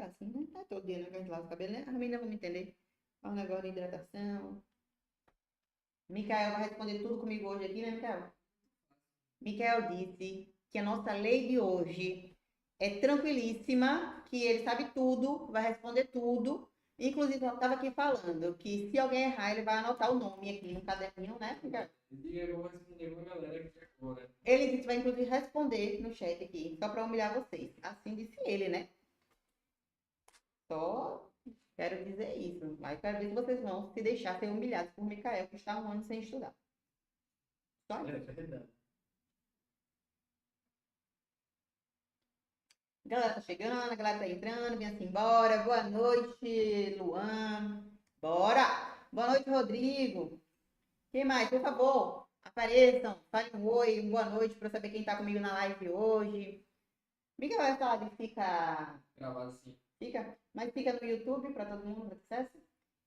assim, né? Não é todo dia, né, que a gente lava o cabelo, né? As meninas vão me entender. Faz um negócio de hidratação. Micael vai responder tudo comigo hoje aqui, né, Micael? Micael disse que a nossa lei de hoje é tranquilíssima, que ele sabe tudo, vai responder tudo. Inclusive, eu estava aqui falando que se alguém errar, ele vai anotar o nome aqui no caderninho, né, Micael? E eu vou responder com a galera aqui agora. Ele disse que vai, inclusive, responder no chat aqui, só para humilhar vocês. Assim disse ele, né? Só quero dizer isso. Mas quero ver se vocês vão se deixar ser humilhados por Micael, que está um ano sem estudar. Só isso. É verdade. A galera tá chegando, a galera tá entrando, vem assim embora. Boa noite, Luan. Bora! Boa noite, Rodrigo. Quem mais? Por favor, apareçam, falem um oi, boa noite para saber quem tá comigo na live hoje. Micael, essa live Gravado assim. mas fica no YouTube para todo mundo ter acesso?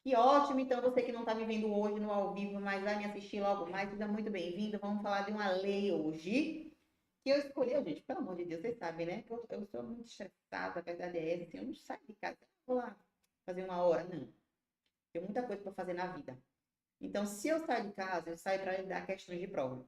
Que ótimo, então você que não está me vendo hoje no ao vivo, mas vai me assistir logo mais, seja muito bem-vindo. Vamos falar de uma lei hoje que eu escolhi, gente, pelo amor de Deus, vocês sabem, né? Que eu sou muito estressada, a verdade é essa, assim, eu não saio de casa, vou lá fazer uma hora, não. Tem muita coisa para fazer na vida. Então, se eu sair de casa, eu saio para lidar questões de prova.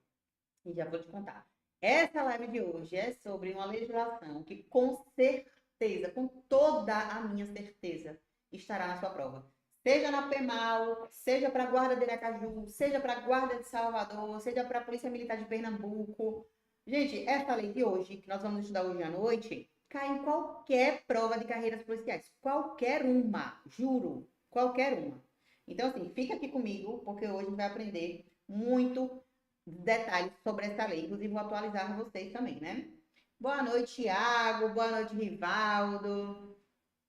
E já vou te contar. Essa live de hoje é sobre uma legislação que, com certeza, com toda a minha certeza, estará na sua prova. Seja na PEMAL, seja para a Guarda de Aracaju, seja para a Guarda de Salvador, seja para a Polícia Militar de Pernambuco. Gente, essa lei de hoje, que nós vamos estudar hoje à noite, cai em qualquer prova de carreiras policiais. Qualquer uma, juro, qualquer uma. Então, assim, fica aqui comigo, porque hoje a gente vai aprender muito detalhes sobre essa lei. Inclusive, vou atualizar vocês também, né? Boa noite, Thiago. Boa noite, Rivaldo.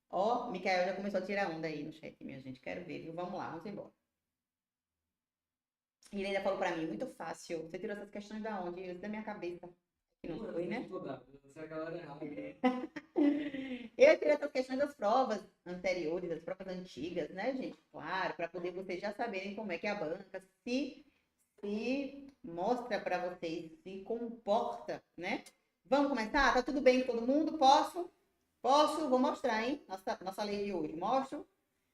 Ó, Micael já começou a tirar onda aí no chat, minha gente. Quero ver, viu? Vamos lá, vamos embora. E ele ainda falou pra mim, muito fácil. Você tirou essas questões da onde? Eu disse da minha cabeça. Que não foi, né? Se a galera errada. Eu tirei essas questões das provas anteriores, das provas antigas, né, gente? Claro, para poder vocês já saberem como é que a banca se mostra para vocês, se comporta, né? Vamos começar? Tá tudo bem com todo mundo? Posso? Posso? Vou mostrar, hein? Nossa lei de hoje. Mostro.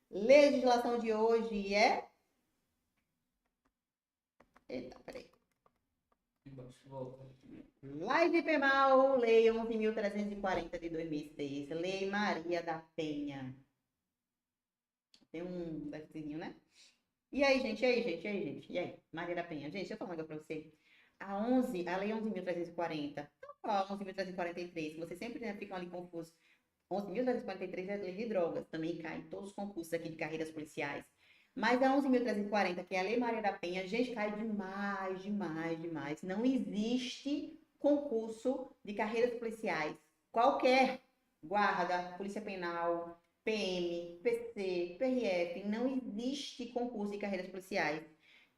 Legislação de hoje é... Eita, peraí. Volta. Live Penal, Lei 11.340 de 2006. Lei Maria da Penha. Tem um desenho, né? E aí, gente? E aí? Maria da Penha. Gente, deixa eu falar uma coisa pra você. A Lei 11.340, não a 11.343, que vocês sempre né, ficam ali confusos. 11.343 é a lei de drogas, também cai em todos os concursos aqui de carreiras policiais. Mas a 11.340, que é a Lei Maria da Penha, gente, cai demais, demais, demais. Não existe concurso de carreiras policiais. Qualquer guarda, polícia penal, PM, PC, PRF, não existe concurso de carreiras policiais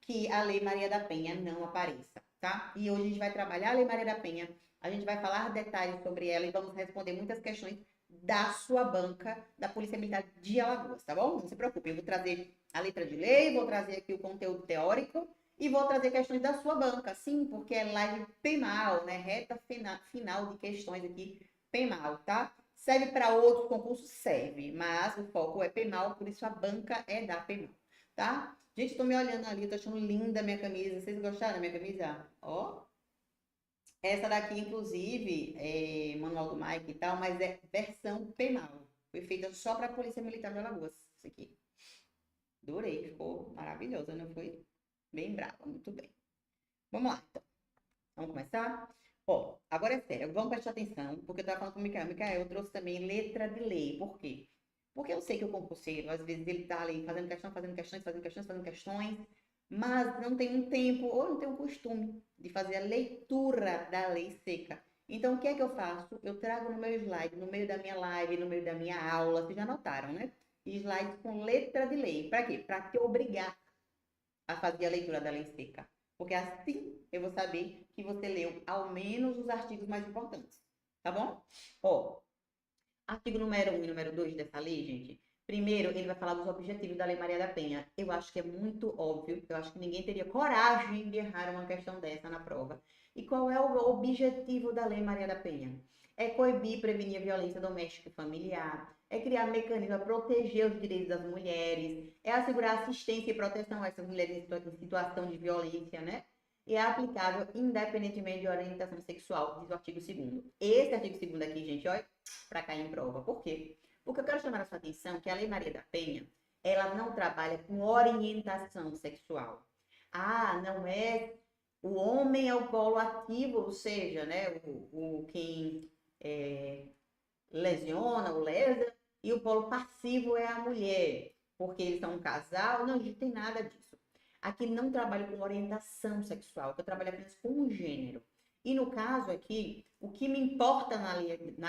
que a Lei Maria da Penha não apareça, tá? E hoje a gente vai trabalhar a Lei Maria da Penha, a gente vai falar detalhes sobre ela e vamos responder muitas questões da sua banca da Polícia Militar de Alagoas, tá bom? Não se preocupe, eu vou trazer a letra de lei, vou trazer aqui o conteúdo teórico e vou trazer questões da sua banca, sim, porque é live penal, né? Reta final de questões aqui penal, tá? Serve para outros concursos? Serve, mas o foco é penal, por isso a banca é da penal, tá? Gente, tô me olhando ali, tô achando linda a minha camisa. Vocês gostaram da minha camisa? Ó. Essa daqui, inclusive, é manual do Mike e tal, mas é versão penal. Foi feita só para a Polícia Militar de Alagoas. Isso aqui. Adorei, ficou maravilhosa, não foi? Bem brava, muito bem. Vamos lá, então. Vamos começar? Ó, agora é sério, vamos prestar atenção, porque eu estava falando com o Micael. Micael, eu trouxe também letra de lei. Por quê? Porque eu sei que o concurseiro, às vezes, ele está ali fazendo questões, mas não tem um tempo ou não tem um costume de fazer a leitura da lei seca. Então, o que é que eu faço? Eu trago no meu slide, no meio da minha live, no meio da minha aula, vocês já notaram, né? Slides com letra de lei. Para quê? Para te obrigar a fazer a leitura da lei seca. Porque assim eu vou saber que você leu ao menos os artigos mais importantes. Tá bom? Ó, artigo número 1 e número 2 dessa lei, gente. Primeiro, ele vai falar dos objetivos da Lei Maria da Penha. Eu acho que é muito óbvio, eu acho que ninguém teria coragem de errar uma questão dessa na prova. E qual é o objetivo da Lei Maria da Penha? É coibir e prevenir a violência doméstica e familiar, é criar mecanismos para proteger os direitos das mulheres, é assegurar assistência e proteção a essas mulheres em situação de violência, né? E é aplicável independentemente de orientação sexual, diz o artigo 2º. Esse artigo 2º aqui, gente, olha, para cair em prova. Por quê? Porque eu quero chamar a sua atenção que a Lei Maria da Penha, ela não trabalha com orientação sexual. Ah, não é... O homem é o polo ativo, ou seja, né, quem lesiona ou lesa, e o polo passivo é a mulher, porque eles são um casal. Não, a gente tem nada disso. Aqui não trabalho com orientação sexual, eu trabalho apenas com o gênero. E no caso aqui, o que me importa na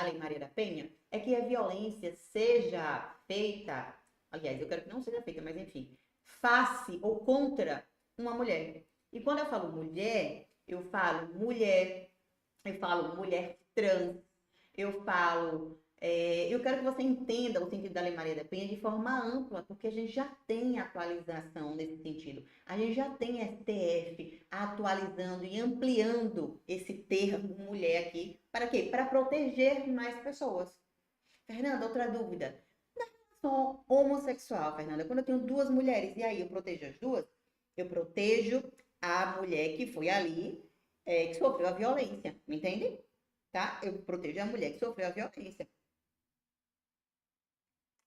Lei Maria da Penha é que a violência seja feita, aliás, eu quero que não seja feita, mas enfim, face ou contra uma mulher. E quando eu falo mulher, eu falo mulher trans, eu quero que você entenda o sentido da Lei Maria da Penha de forma ampla, porque a gente já tem atualização nesse sentido. A gente já tem STF atualizando e ampliando esse termo mulher aqui. Para quê? Para proteger mais pessoas. Fernanda, outra dúvida. Sou homossexual, Fernanda. Quando eu tenho duas mulheres, e aí eu protejo as duas? Eu protejo a mulher que foi ali, que sofreu a violência, me entende? Tá? Eu protejo a mulher que sofreu a violência.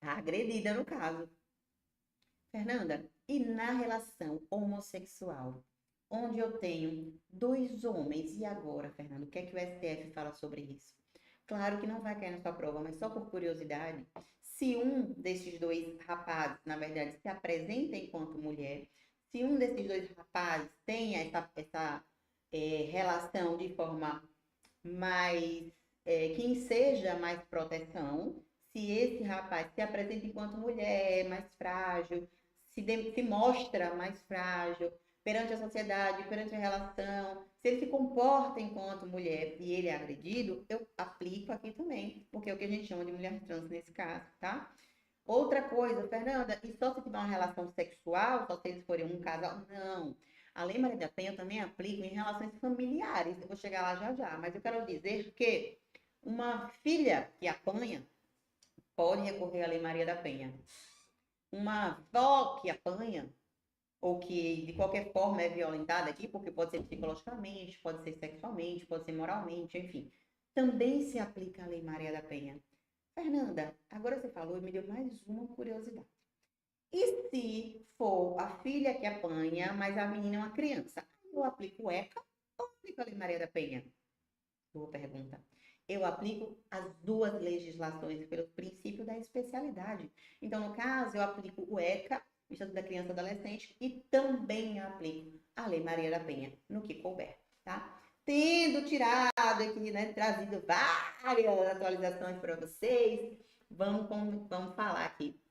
A agredida, no caso. Fernanda, e na relação homossexual, onde eu tenho dois homens, e agora, Fernanda, o que é que o STF fala sobre isso? Claro que não vai cair na sua prova, mas só por curiosidade, se um desses dois rapazes, na verdade, se apresenta enquanto mulher, se um desses dois rapazes tem essa relação de forma mais, que enseja mais proteção, se esse rapaz se apresenta enquanto mulher, mais frágil, se mostra mais frágil perante a sociedade, perante a relação, se ele se comporta enquanto mulher e ele é agredido, eu aplico aqui também, porque é o que a gente chama de mulher trans nesse caso, tá? Outra coisa, Fernanda, e só se tiver uma relação sexual, só se eles forem um casal? Não. A Lei Maria da Penha eu também aplico em relações familiares. Eu vou chegar lá já já, mas eu quero dizer que uma filha que apanha pode recorrer à Lei Maria da Penha. Uma avó que apanha, ou que de qualquer forma é violentada aqui, porque pode ser psicologicamente, pode ser sexualmente, pode ser moralmente, enfim, também se aplica a Lei Maria da Penha. Fernanda, agora você falou e me deu mais uma curiosidade. E se for a filha que apanha, mas a menina é uma criança? Eu aplico o ECA ou aplico a Lei Maria da Penha? Boa pergunta. Eu aplico as duas legislações pelo princípio da especialidade. Então, no caso, eu aplico o ECA, o Estatuto da Criança e do Adolescente, e também aplico a Lei Maria da Penha, no que couber, tá? Tendo tirado aqui, né, trazido várias atualizações para vocês, vamos falar aqui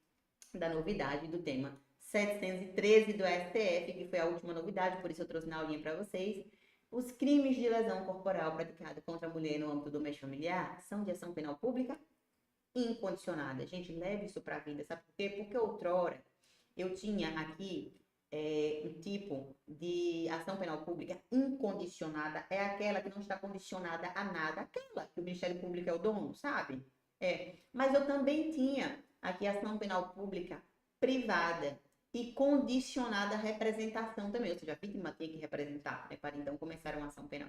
da novidade do tema 713 do STF, que foi a última novidade, por isso eu trouxe na aulinha para vocês. Os crimes de lesão corporal praticada contra a mulher no âmbito doméstico familiar são de ação penal pública incondicionada. Gente, leve isso para a vida, sabe por quê? Porque outrora eu tinha aqui um tipo de ação penal pública incondicionada, é aquela que não está condicionada a nada, aquela que o Ministério Público é o dono, sabe? Mas eu também tinha aqui ação penal pública privada e condicionada à representação também, ou seja, a vítima tinha que representar, né, para então começar uma ação penal.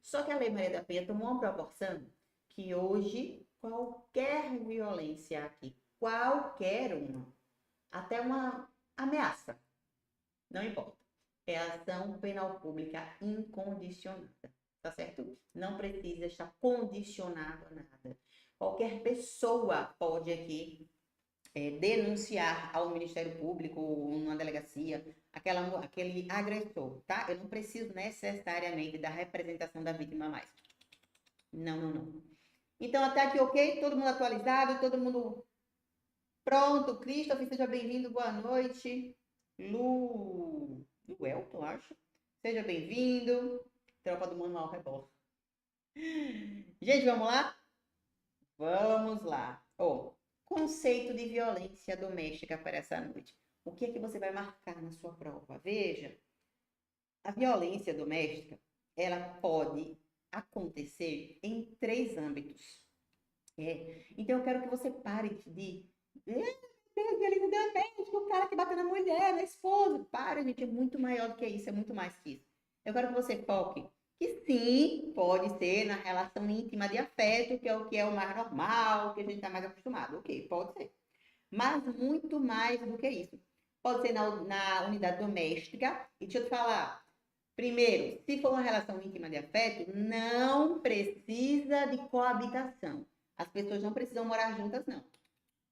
Só que a Lei Maria da Penha tomou uma proporção que hoje qualquer violência aqui, qualquer uma, até uma ameaça, não importa, é ação penal pública incondicionada, tá certo? Não precisa estar condicionado a nada. Qualquer pessoa pode aqui denunciar ao Ministério Público ou numa delegacia aquele agressor, tá? Eu não preciso necessariamente da representação da vítima mais. Não, não, não. Então, até aqui, ok? Todo mundo atualizado, todo mundo pronto. Christopher, seja bem-vindo, boa noite. Elton, acho. Seja bem-vindo. Tropa do Manual Rebola. Gente, vamos lá? Vamos lá. Conceito de violência doméstica para essa noite. O que é que você vai marcar na sua prova? Veja, a violência doméstica, ela pode acontecer em 3 âmbitos. Então, eu quero que você pare de... Violência doméstica, o cara que bate na mulher, na esposa. Para, gente, é muito maior do que isso, é muito mais que isso. Eu quero que você foque que sim, pode ser na relação íntima de afeto, que é o mais normal, que a gente está mais acostumado. Ok, pode ser. Mas muito mais do que isso. Pode ser na unidade doméstica. E deixa eu te falar. Primeiro, se for uma relação íntima de afeto, não precisa de coabitação. As pessoas não precisam morar juntas, não.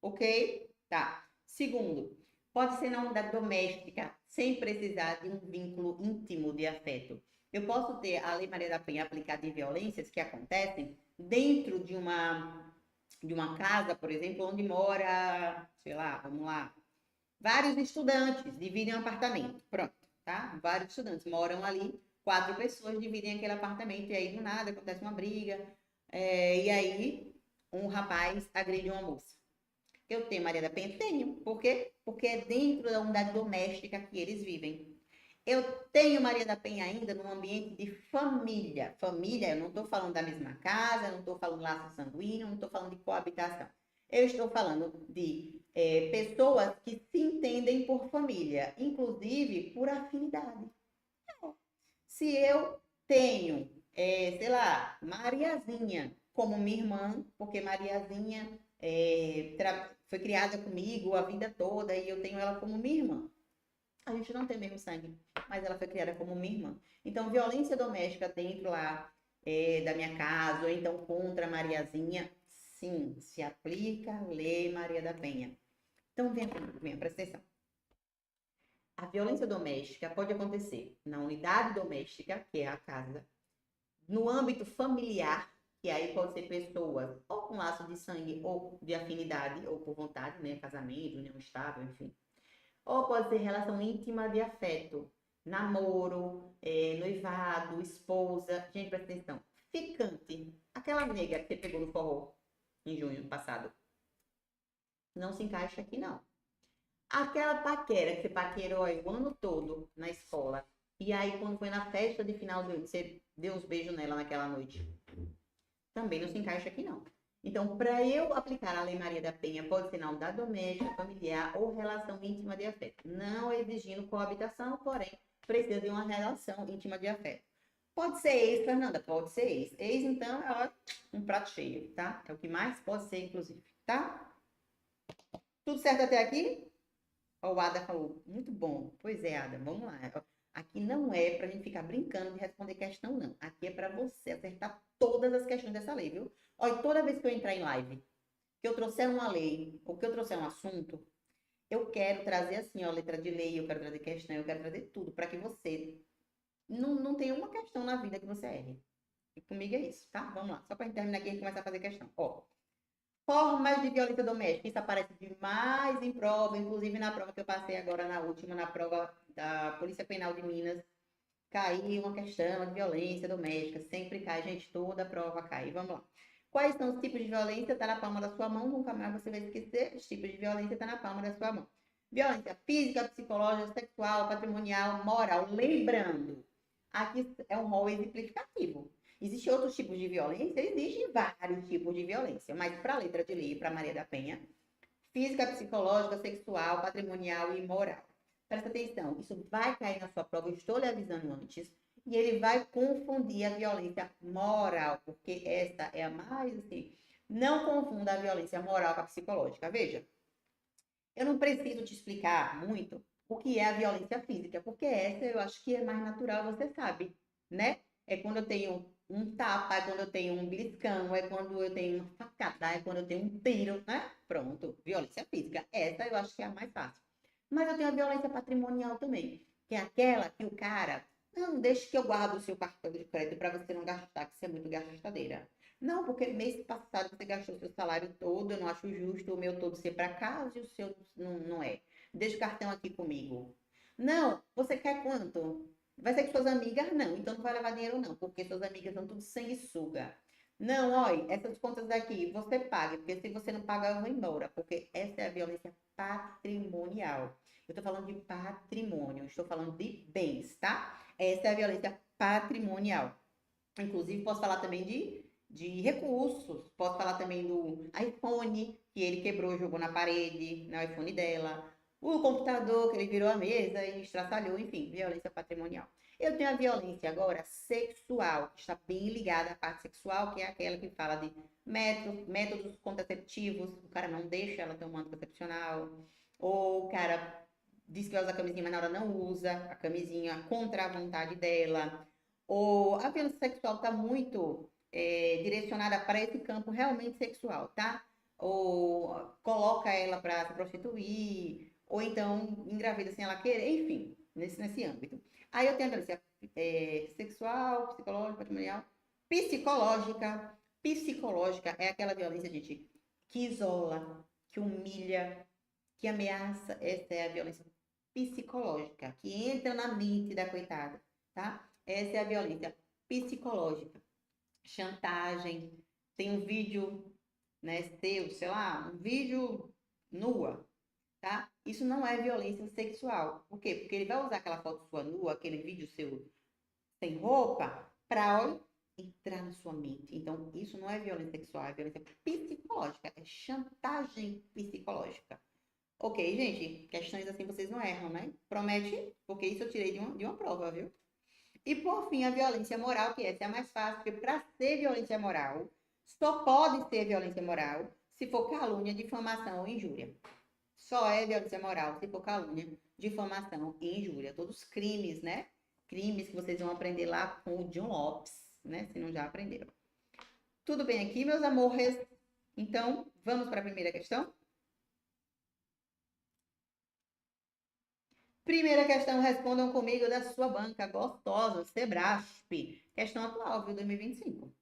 Ok? Tá. Segundo, pode ser na unidade doméstica, sem precisar de um vínculo íntimo de afeto. Eu posso ter a Lei Maria da Penha aplicada em violências que acontecem dentro de uma casa, por exemplo, onde mora, sei lá, vamos lá, vários estudantes dividem um apartamento. Pronto, tá? Vários estudantes moram ali, 4 pessoas dividem aquele apartamento, e aí do nada acontece uma briga, e aí um rapaz agride uma moça. Eu tenho Maria da Penha? Tenho. Por quê? Porque é dentro da unidade doméstica que eles vivem. Eu tenho Maria da Penha ainda no ambiente de família. Família, eu não estou falando da mesma casa, não estou falando laço sanguíneo, não estou falando de coabitação. Eu estou falando de pessoas que se entendem por família, inclusive por afinidade. Se eu tenho, sei lá, Mariazinha como minha irmã, porque Mariazinha foi criada comigo a vida toda e eu tenho ela como minha irmã. A gente não tem mesmo sangue, mas ela foi criada como minha irmã. Então, violência doméstica dentro lá da minha casa, ou então contra a Mariazinha, sim, se aplica a Lei Maria da Penha. Então, venha, presta atenção. A violência doméstica pode acontecer na unidade doméstica, que é a casa, no âmbito familiar, que aí pode ser pessoas ou com laço de sangue ou de afinidade, ou por vontade, né? Casamento, união estável, enfim. Ou pode ser relação íntima de afeto, namoro, noivado, esposa. Gente, presta atenção. Ficante. Aquela nega que você pegou no forró em junho passado. Não se encaixa aqui, não. Aquela paquera que você paquerou aí o ano todo na escola. E aí, quando foi na festa de final do ano, você deu uns beijos nela naquela noite. Também não se encaixa aqui, não. Então, para eu aplicar a Lei Maria da Penha, pode ser na unidade doméstica, familiar ou relação íntima de afeto. Não exigindo coabitação, porém, precisa de uma relação íntima de afeto. Pode ser ex, Fernanda? Pode ser ex. Ex, então, é um prato cheio, tá? É o que mais pode ser, inclusive, tá? Tudo certo até aqui? Ó, o Ada falou, muito bom. Pois é, Ada, vamos lá. Aqui não é pra gente ficar brincando de responder questão, não. Aqui é para você acertar todas as questões dessa lei, viu? Olha, toda vez que eu entrar em live, que eu trouxer uma lei, ou que eu trouxer um assunto, eu quero trazer assim, ó, letra de lei, eu quero trazer questão, eu quero trazer tudo, para que você não tenha uma questão na vida que você erre. E comigo é isso, tá? Vamos lá. Só para terminar aqui, a gente começa a fazer questão. Ó, formas de violência doméstica. Isso aparece demais em prova, inclusive na prova que eu passei agora na última, na prova da Polícia Penal de Minas. Caiu uma questão de violência doméstica. Sempre cai, gente, toda a prova cai. Vamos lá. Quais são os tipos de violência? Está na palma da sua mão, nunca mais você vai esquecer. Os tipos de violência está na palma da sua mão. Violência física, psicológica, sexual, patrimonial, moral. Lembrando, aqui é um rol exemplificativo. Existem outros tipos de violência? Existem vários tipos de violência, mas para a letra de lei, para Maria da Penha, física, psicológica, sexual, patrimonial e moral. Presta atenção, isso vai cair na sua prova, eu estou lhe avisando antes, e ele vai confundir a violência moral, porque essa é a mais assim. Não confunda a violência moral com a psicológica. Veja, eu não preciso te explicar muito o que é a violência física, porque essa eu acho que é mais natural, você sabe, né? É quando eu tenho um tapa, é quando eu tenho um beliscão, é quando eu tenho uma facada, é quando eu tenho um tiro, né? Pronto, violência física. Essa eu acho que é a mais fácil. Mas eu tenho a violência patrimonial também, que é aquela que o cara, não, deixa que eu guardo o seu cartão de crédito para você não gastar, que você é muito gastadeira. Não, porque mês passado você gastou seu salário todo, eu não acho justo o meu todo ser para casa e o seu não é. Deixa o cartão aqui comigo. Não, você quer quanto? Vai ser com suas amigas? Não, então não vai levar dinheiro não, porque suas amigas são tudo sanguessuga. Não, olha, essas contas daqui você paga, porque se você não pagar eu vou embora, porque essa é a violência patrimonial. Eu estou falando de patrimônio, estou falando de bens, tá? Essa é a violência patrimonial. Inclusive, posso falar também de de recursos. Posso falar também do iPhone, que ele quebrou, jogou na parede, né, o iPhone dela. O computador, que ele virou a mesa e estraçalhou, enfim, violência patrimonial. Eu tenho a violência agora sexual, que está bem ligada à parte sexual, que é aquela que fala de métodos contraceptivos, o cara não deixa ela ter um anticoncepcional, ou o cara diz que vai usar a camisinha, mas na hora não usa a camisinha contra a vontade dela. Ou a violência sexual está muito direcionada para esse campo realmente sexual, tá? Ou coloca ela para se prostituir, ou então engravida sem ela querer, enfim, nesse âmbito. Aí eu tenho a violência sexual, psicológica, patrimonial, psicológica. Psicológica é aquela violência, gente, que isola, que humilha, que ameaça. Essa é a violência psicológica, que entra na mente da coitada, tá? Essa é a violência psicológica. Chantagem. Tem um vídeo, né, seu, sei lá, um vídeo nua, tá? Isso não é violência sexual. Por quê? Porque ele vai usar aquela foto sua nua, aquele vídeo seu sem roupa, para entrar na sua mente. Então, isso não é violência sexual, é violência psicológica, é chantagem psicológica. Ok, gente, questões assim vocês não erram, né? Promete, porque isso eu tirei de uma prova, viu? E por fim, a violência moral, que essa é a mais fácil, porque para ser violência moral, só pode ser violência moral se for calúnia, difamação ou injúria. Só é violência moral se for calúnia, difamação e injúria. Todos crimes, né? Crimes que vocês vão aprender lá com o John Lopes, né? Se não já aprenderam. Tudo bem aqui, meus amores? Então, vamos para a primeira questão? Primeira questão, respondam comigo da sua banca gostosa, Sebrasp. Questão atual, viu, 2025.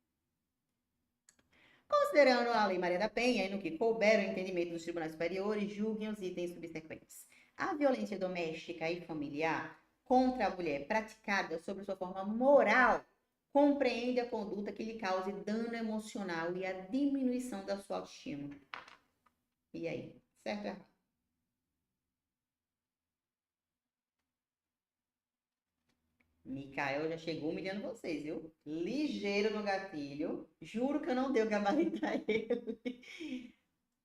Considerando a Lei Maria da Penha e no que couber o entendimento dos tribunais superiores, julguem os itens subsequentes. A violência doméstica e familiar contra a mulher praticada sobre sua forma moral compreende a conduta que lhe cause dano emocional e a diminuição da sua autoestima. E aí, certo ou errado? Micael já chegou humilhando vocês, viu? Ligeiro no gatilho. Juro que eu não dei o gabarito a ele.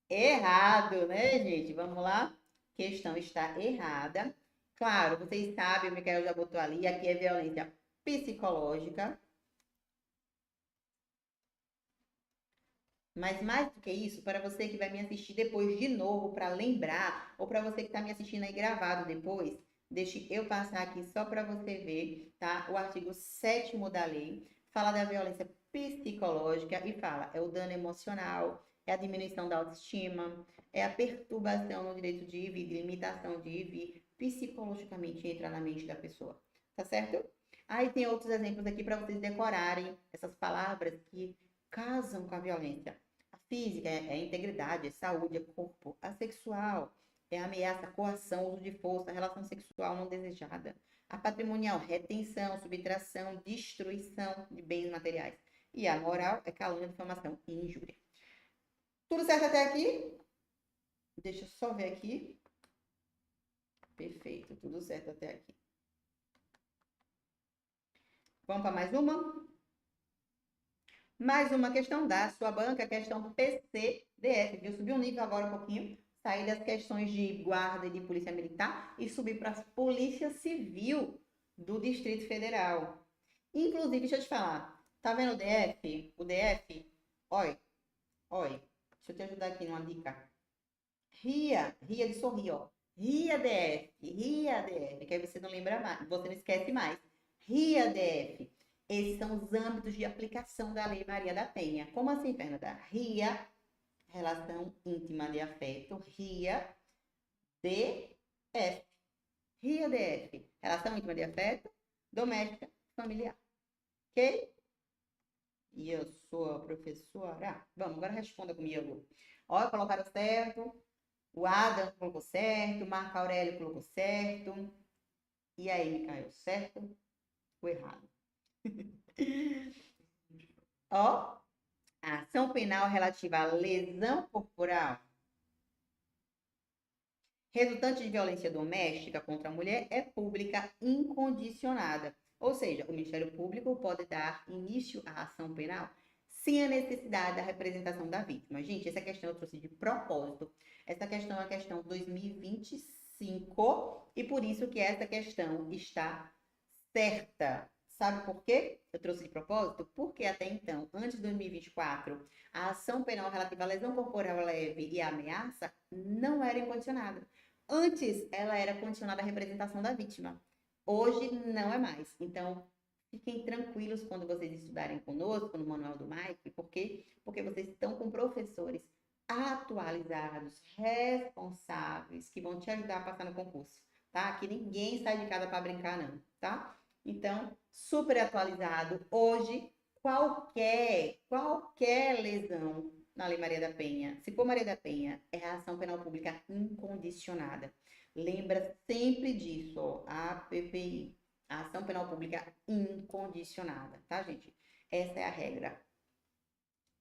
Errado, né, gente? Vamos lá? Questão está errada. Claro, vocês sabem, o Micael já botou ali, aqui é violência psicológica. Mas mais do que isso, para você que vai me assistir depois de novo, para lembrar, ou para você que está me assistindo aí gravado depois, deixe eu passar aqui só para você ver, tá? O artigo 7º da lei fala da violência psicológica e fala, é o dano emocional, é a diminuição da autoestima, é a perturbação no direito de ir e vir, limitação de ir e vir, psicologicamente entra na mente da pessoa, tá certo? Aí tem outros exemplos aqui para vocês decorarem essas palavras que casam com a violência. A física é integridade, é saúde, é corpo. A sexual é ameaça, coação, uso de força, relação sexual não desejada. A patrimonial, retenção, subtração, destruição de bens materiais. E a moral é calúnia, difamação e injúria. Tudo certo até aqui? Deixa eu só ver aqui. Perfeito, tudo certo até aqui. Vamos para mais uma? Mais uma questão da sua banca, questão PCDF, viu? Subiu um nível agora um pouquinho, sair das questões de guarda e de polícia militar e subir para a polícia civil do Distrito Federal. Inclusive, deixa eu te falar, tá vendo o DF? O DF, olha, deixa eu te ajudar aqui numa dica. Ria de sorrir, ó. Ria DF, que aí você não lembra mais, você não esquece mais. Ria DF. Esses são os âmbitos de aplicação da Lei Maria da Penha. Como assim, Fernanda? RIA, relação íntima de afeto, RIA, DF. RIA, DF, relação íntima de afeto, doméstica, familiar. Ok? E eu sou a professora. Vamos, agora responda comigo. Olha, colocaram certo. O Adam colocou certo. O Marco Aurélio colocou certo. E aí, Micael, certo ou errado? Ó, a ação penal relativa à lesão corporal resultante de violência doméstica contra a mulher é pública incondicionada. Ou seja, o Ministério Público pode dar início à ação penal sem a necessidade da representação da vítima. Gente, essa questão eu trouxe de propósito. Essa questão é a questão 2025 e por isso que essa questão está certa. Sabe por quê? Eu trouxe de propósito? Porque até então, antes de 2024, a ação penal relativa à lesão corporal leve e à ameaça não era incondicionada. Antes, ela era condicionada à representação da vítima. Hoje, não é mais. Então, fiquem tranquilos quando vocês estudarem conosco no Manual do Mike. Por quê? Porque vocês estão com professores atualizados, responsáveis, que vão te ajudar a passar no concurso, tá? Que ninguém sai de casa para brincar, não, tá? Então, super atualizado. Hoje, qualquer lesão na Lei Maria da Penha, se for Maria da Penha, é a ação penal pública incondicionada. Lembra sempre disso, ó, a PPI, a ação penal pública incondicionada, tá, gente? Essa é a regra.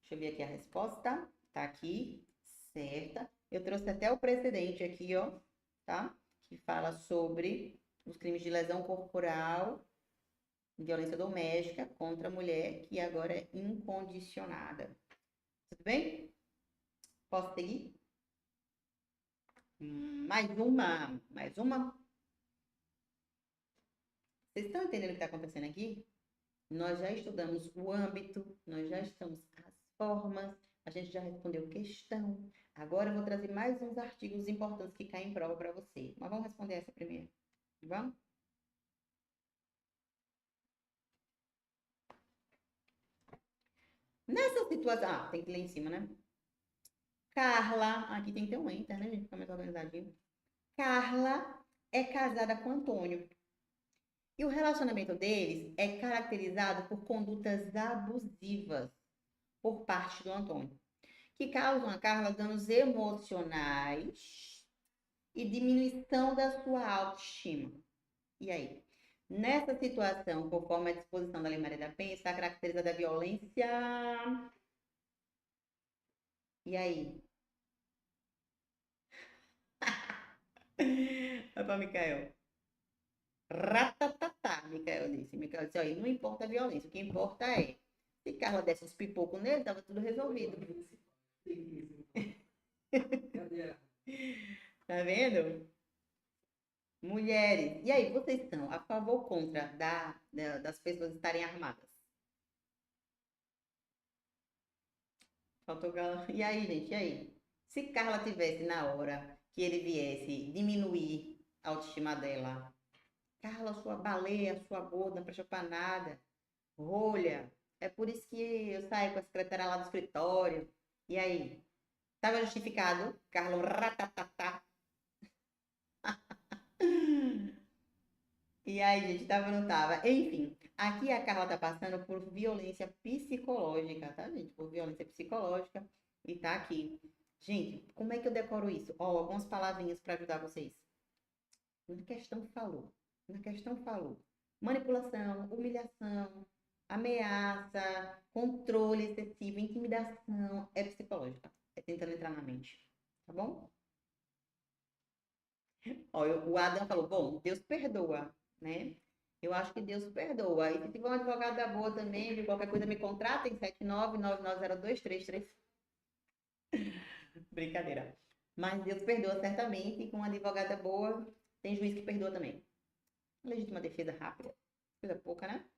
Deixa eu ver aqui a resposta. Tá aqui, certa. Eu trouxe até o precedente aqui, ó, tá? Que fala sobre os crimes de lesão corporal, violência doméstica contra a mulher, que agora é incondicionada. Tudo bem? Posso seguir? Mais uma. Vocês estão entendendo o que está acontecendo aqui? Nós já estudamos o âmbito, nós já estamos as formas, a gente já respondeu questão. Agora eu vou trazer mais uns artigos importantes que caem em prova para você. Mas vamos responder essa primeiro. Vamos? Nessa situação... Ah, tem que ler em cima, né? Carla... Aqui tem que ter um enter, né, gente? Fica mais organizadinho. Carla é casada com Antônio. E o relacionamento deles é caracterizado por condutas abusivas por parte do Antônio, que causam a Carla danos emocionais e diminuição da sua autoestima. E aí? Nessa situação, conforme a disposição da Lei Maria da Penha, está caracterizada a violência... E aí? Vai para Micael. Ratatatá, Micael disse. Micael disse, olha, não importa a violência, o que importa é, se Carla desse uns pipocos nele, estava tudo resolvido. Tá vendo? Mulheres. E aí, vocês são a favor ou contra das pessoas estarem armadas? Faltou Carla. E aí, gente, e aí? Se Carla tivesse na hora que ele viesse diminuir a autoestima dela, Carla, sua baleia, sua gorda, não presta pra nada. Rolha. É por isso que eu saio com a secretária lá do escritório. E aí? Tava justificado? Carla, ratatatá. E aí, gente, tava ou não tava? Enfim, aqui a Carla tá passando por violência psicológica, tá, gente? Por violência psicológica. E tá aqui. Gente, como é que eu decoro isso? Ó, algumas palavrinhas para ajudar vocês. Na questão falou. Na questão falou. Manipulação, humilhação, ameaça, controle excessivo, intimidação. É psicológica. É tentando entrar na mente. Tá bom? Ó, o Adam falou, bom, Deus perdoa, né? Eu acho que Deus perdoa. E se tiver uma advogada boa também, de qualquer coisa me contratem, 79990233. Brincadeira. Mas Deus perdoa certamente, e com uma advogada boa, tem juiz que perdoa também. Legítima defesa rápida. Coisa pouca, né?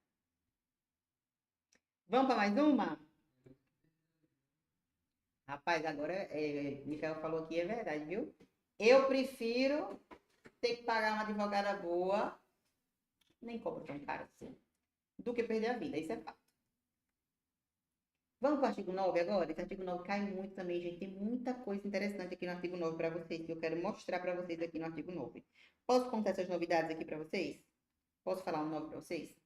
Vamos para mais uma? Rapaz, agora, Michael falou aqui, é verdade, viu? Eu prefiro ter que pagar uma advogada boa, nem cobro tão caro assim, do que perder a vida, isso é fato. Vamos para o artigo 9 agora? Esse artigo 9 cai muito também, gente. Tem muita coisa interessante aqui no artigo 9 para vocês, que eu quero mostrar para vocês aqui no artigo 9. Posso contar essas novidades aqui para vocês? Posso falar um 9 para vocês?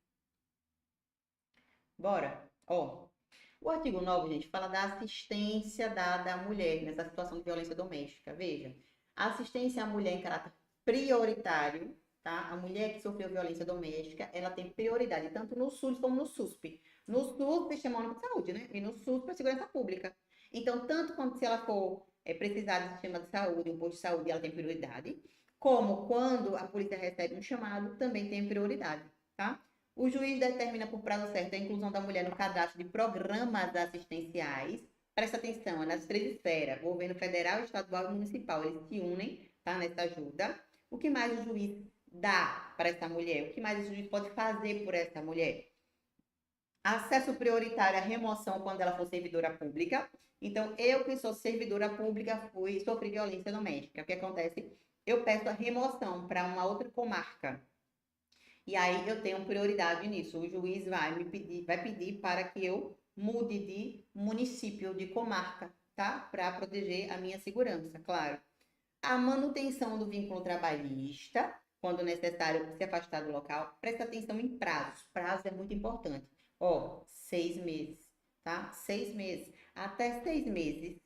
Bora? Ó, o artigo 9, gente, fala da assistência dada à mulher nessa situação de violência doméstica. Veja, a assistência à mulher em caráter prioritário, tá? A mulher que sofreu violência doméstica, ela tem prioridade tanto no SUS como no SUSP. No SUS, Sistema Único de Saúde, né? E no SUSP, a Segurança Pública. Então, tanto quanto se ela for precisar do sistema de saúde, um posto de saúde, ela tem prioridade, como quando a polícia recebe um chamado, também tem prioridade, tá? O juiz determina por prazo certo a inclusão da mulher no cadastro de programas assistenciais. Presta atenção, é nas três esferas, governo federal, estadual e municipal. Eles se unem, tá, nessa ajuda. O que mais o juiz dá para essa mulher? O que mais o juiz pode fazer por essa mulher? Acesso prioritário à remoção quando ela for servidora pública. Então, eu que sou servidora pública, sofri violência doméstica. O que acontece? Eu peço a remoção para uma outra comarca. E aí eu tenho prioridade nisso. O juiz vai pedir para que eu mude de município, de comarca, tá? Para proteger a minha segurança, claro. A manutenção do vínculo trabalhista, quando necessário se afastar do local. Presta atenção em prazos. Prazo é muito importante. Ó, 6 meses, tá? 6 meses. Até 6 meses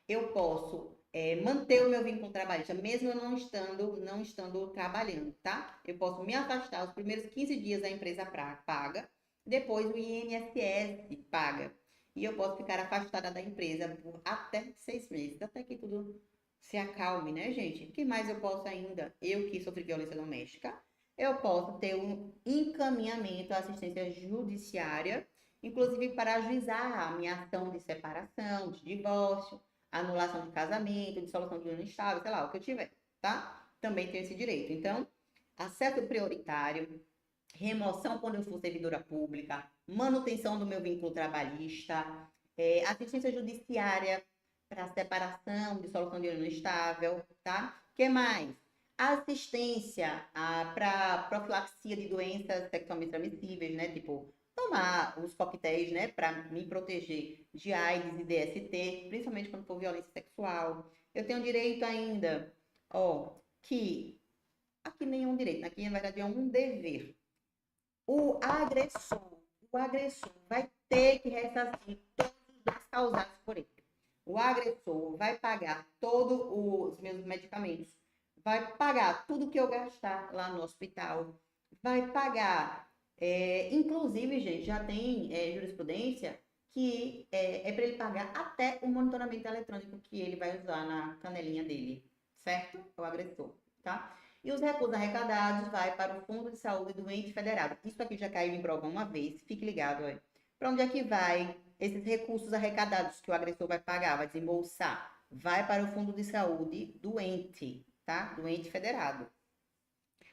eu posso manter o meu vínculo trabalhista, mesmo eu não estando trabalhando, tá? Eu posso me afastar, os primeiros 15 dias a empresa paga, depois o INSS paga. E eu posso ficar afastada da empresa por até 6 meses, até que tudo se acalme, né, gente? O que mais eu posso ainda? Eu que sofri violência doméstica, eu posso ter um encaminhamento à assistência judiciária, inclusive para ajuizar a minha ação de separação, de divórcio, anulação de casamento, dissolução de união estável, sei lá, o que eu tiver, tá? Também tenho esse direito. Então, acesso prioritário, remoção quando eu for servidora pública, manutenção do meu vínculo trabalhista, assistência judiciária para separação, dissolução de união estável, tá? O que mais? Assistência para profilaxia de doenças sexualmente transmissíveis, né? Tipo, tomar os coquetéis, né, para me proteger de AIDS e DST, principalmente quando for violência sexual. Eu tenho direito ainda, ó, que aqui nenhum direito, aqui na verdade é um dever. O agressor vai ter que ressarcir todos os danos causados por ele. O agressor vai pagar todos os meus medicamentos, vai pagar tudo que eu gastar lá no hospital, vai pagar. Inclusive, gente, já tem jurisprudência que é para ele pagar até o monitoramento eletrônico que ele vai usar na canelinha dele, certo? O agressor, tá? E os recursos arrecadados vai para o Fundo de Saúde do Ente Federado. Isso aqui já caiu em prova uma vez, fique ligado, ó. Para onde é que vai esses recursos arrecadados que o agressor vai pagar, vai desembolsar? Vai para o Fundo de Saúde do ente, tá? Do ente federado.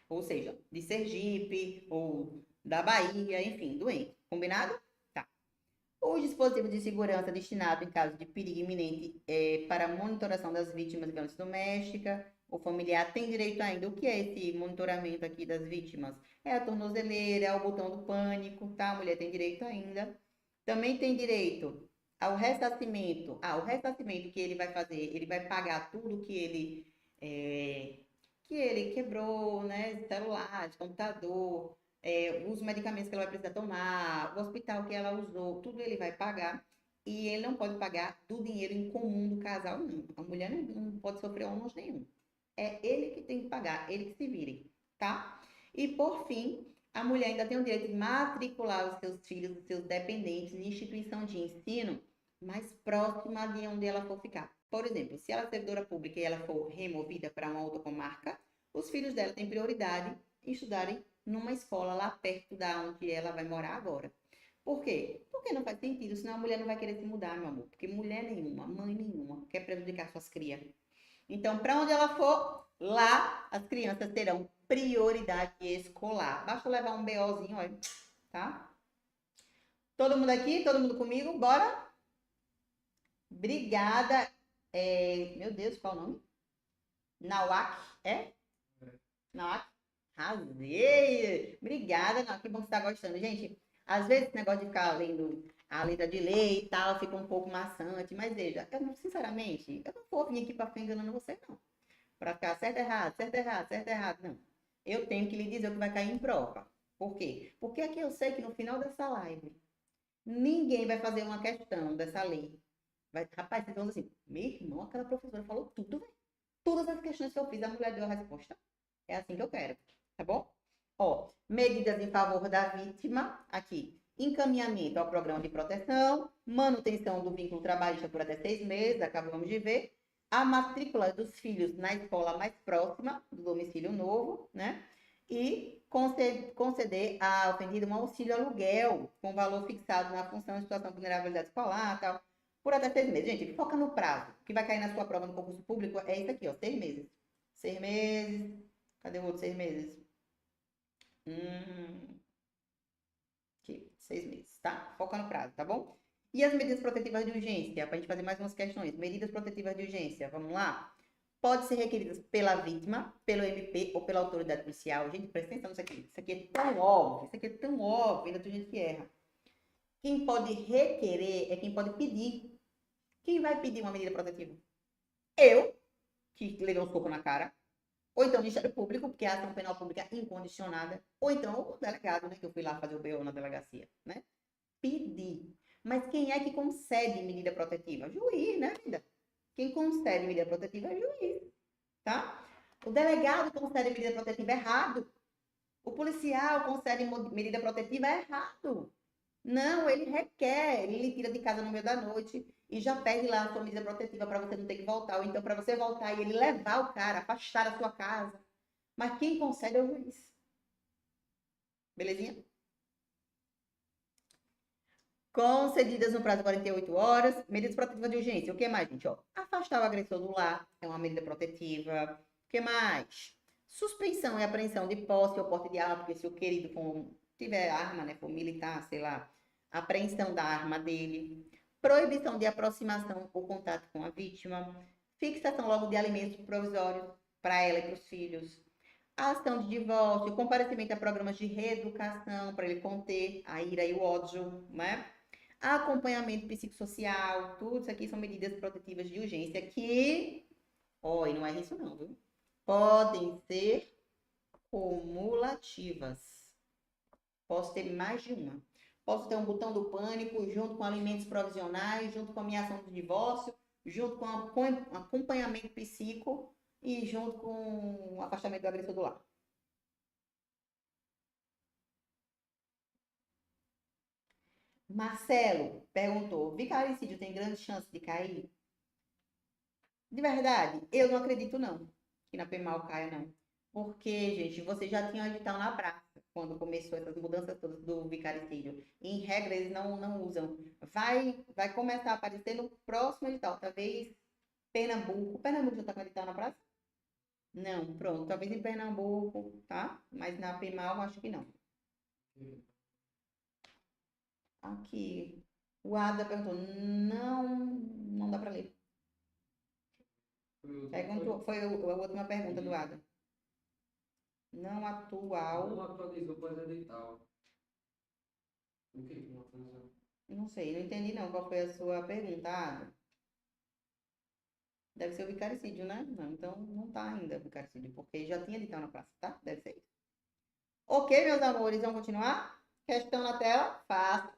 Ou seja, de Sergipe ou da Bahia, enfim, do ente. Combinado? Tá. O dispositivo de segurança destinado em caso de perigo iminente para monitoração das vítimas de violência doméstica. O familiar tem direito ainda. O que é esse monitoramento aqui das vítimas? É a tornozeleira, é o botão do pânico, tá? A mulher tem direito ainda. Também tem direito ao ressarcimento. O ressarcimento que ele vai fazer, ele vai pagar tudo que ele quebrou, né? Celular, computador, os medicamentos que ela vai precisar tomar, o hospital que ela usou, tudo ele vai pagar. E ele não pode pagar do dinheiro em comum do casal, não. A mulher não pode sofrer ônus nenhum. É ele que tem que pagar, ele que se vire, tá? E por fim, a mulher ainda tem o direito de matricular os seus filhos, os seus dependentes em instituição de ensino mais próxima de onde ela for ficar. Por exemplo, se ela é servidora pública e ela for removida para uma outra comarca, os filhos dela têm prioridade em estudarem numa escola lá perto da onde ela vai morar agora. Por quê? Porque não faz sentido, senão a mulher não vai querer se mudar, meu amor. Porque mulher nenhuma, mãe nenhuma, quer prejudicar suas crias. Então, para onde ela for, lá as crianças terão prioridade escolar. Basta levar um BOzinho, olha, tá? Todo mundo aqui? Todo mundo comigo? Bora? Obrigada. Meu Deus, qual o nome? Nawak, Nawak? Arrasei! Obrigada, Nawak, que bom que você tá gostando. Gente, às vezes esse negócio de ficar lendo a letra de lei e tal, fica um pouco maçante, mas veja, eu não, sinceramente, eu não vou vir aqui para ficar enganando você, não. Para ficar certo, errado, certo, errado, certo, errado, não. Eu tenho que lhe dizer o que vai cair em prova. Por quê? Porque aqui eu sei que no final dessa live, ninguém vai fazer uma questão dessa lei. Rapaz, vocês vão dizer assim, meu irmão, aquela professora falou tudo, velho. Todas as questões que eu fiz, a mulher deu a resposta. É assim que eu quero, tá bom? Ó, medidas em favor da vítima, aqui. Encaminhamento ao programa de proteção, manutenção do vínculo trabalhista por até 6 meses, acabamos de ver. A matrícula dos filhos na escola mais próxima do domicílio novo, né? E conceder ao ofendido um auxílio aluguel com valor fixado na função de situação de vulnerabilidade escolar, tal, por até 6 meses. Gente, foca no prazo. O que vai cair na sua prova no concurso público é isso aqui, ó, 6 meses. 6 meses. Cadê o outro 6 meses? Aqui, 6 meses, tá? Foca no prazo, tá bom? E as medidas protetivas de urgência? Pra gente fazer mais umas questões. Medidas protetivas de urgência, vamos lá? Pode ser requeridas pela vítima, pelo MP ou pela autoridade policial. Gente, presta atenção nisso aqui. Isso aqui é tão óbvio, ainda tem gente que erra. Quem pode requerer é quem pode pedir. Quem vai pedir uma medida protetiva? Eu, que levei um soco na cara. Ou então o Ministério Público, porque é a ação penal pública incondicionada. Ou então o delegado, né, que eu fui lá fazer o BO na delegacia, né? Pedir. Mas quem é que concede medida protetiva? Juiz, né, vida? Quem concede medida protetiva é juiz, tá? O delegado concede medida protetiva errado. O policial concede medida protetiva errado. Não, ele requer, ele lhe tira de casa no meio da noite e já pede lá a sua medida protetiva para você não ter que voltar. Ou então para você voltar e ele levar o cara, afastar da sua casa. Mas quem concede é o juiz. Belezinha? Concedidas no prazo de 48 horas. Medidas protetivas de urgência. O que mais, gente? Ó, afastar o agressor do lar é uma medida protetiva. O que mais? Suspensão e apreensão de posse ou porte de arma, porque se o querido tiver arma, né, for militar, sei lá, apreensão da arma dele. Proibição de aproximação ou contato com a vítima. Fixação logo de alimentos provisórios para ela e para os filhos. Ação de divórcio, comparecimento a programas de reeducação para ele conter a ira e o ódio, né? Acompanhamento psicossocial, tudo isso aqui são medidas protetivas de urgência que, e não é isso não, viu? Podem ser cumulativas. Posso ter mais de uma. Posso ter um botão do pânico junto com alimentos provisionais, junto com a minha ação de divórcio, junto com acompanhamento psico e junto com o afastamento do agressor do lar. Marcelo perguntou: vicaricídio tem grande chance de cair? De verdade, eu não acredito não, que na PEMAL caia não. Porque, gente, você já tinha um edital na praça quando começou essas mudanças todas do vicaricídio. Em regra, eles não usam. Vai começar a aparecer no próximo edital. Talvez Pernambuco. Pernambuco já está com edital na praça? Não, pronto. Talvez em Pernambuco, tá? Mas na PEMAL, acho que não. Aqui. O Ada perguntou. Não dá para ler. Foi a última pergunta do Ada. Não atual. Não atualizou para edital. O que não atualizou? Não sei, não entendi não. Qual foi a sua pergunta, Ada? Deve ser o vicaricídio, né? Não, então não tá ainda o vicaricídio, porque já tinha edital na praça, tá? Deve ser isso. Ok, meus amores, vamos continuar? Questão na tela, fácil.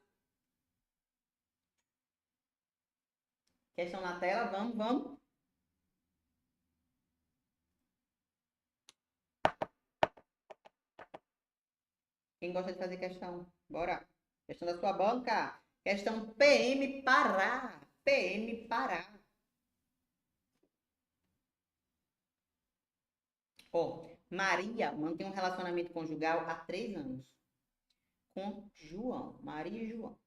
Questão na tela, vamos. Quem gosta de fazer questão? Bora. Questão da sua banca. Questão PM Pará. PM Pará. Maria mantém um relacionamento conjugal há 3 anos. Com João. Maria e João.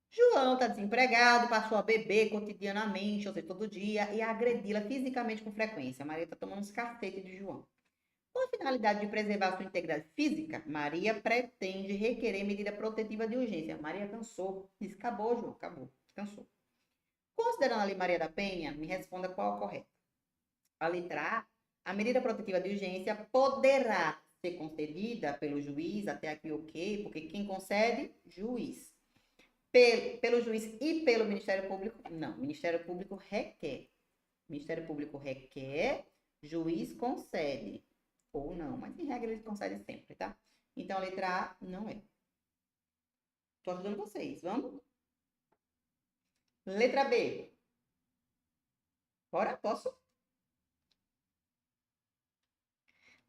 João está desempregado, passou a beber cotidianamente, ou seja, todo dia, e a agredi-la fisicamente com frequência. Maria está tomando uns cacetes de João. Com a finalidade de preservar sua integridade física, Maria pretende requerer medida protetiva de urgência. Maria cansou. Disse, acabou, João, acabou. Cansou. Considerando ali Maria da Penha, me responda qual é a correta. A letra A medida protetiva de urgência poderá ser concedida pelo juiz, até aqui ok, porque quem concede? Juiz. Pelo juiz e pelo Ministério Público? Não, Ministério Público requer. Ministério Público requer, juiz concede. Ou não, mas em regra eles concedem sempre, tá? Então a letra A não é. Tô ajudando vocês, vamos? Letra B. Bora, posso?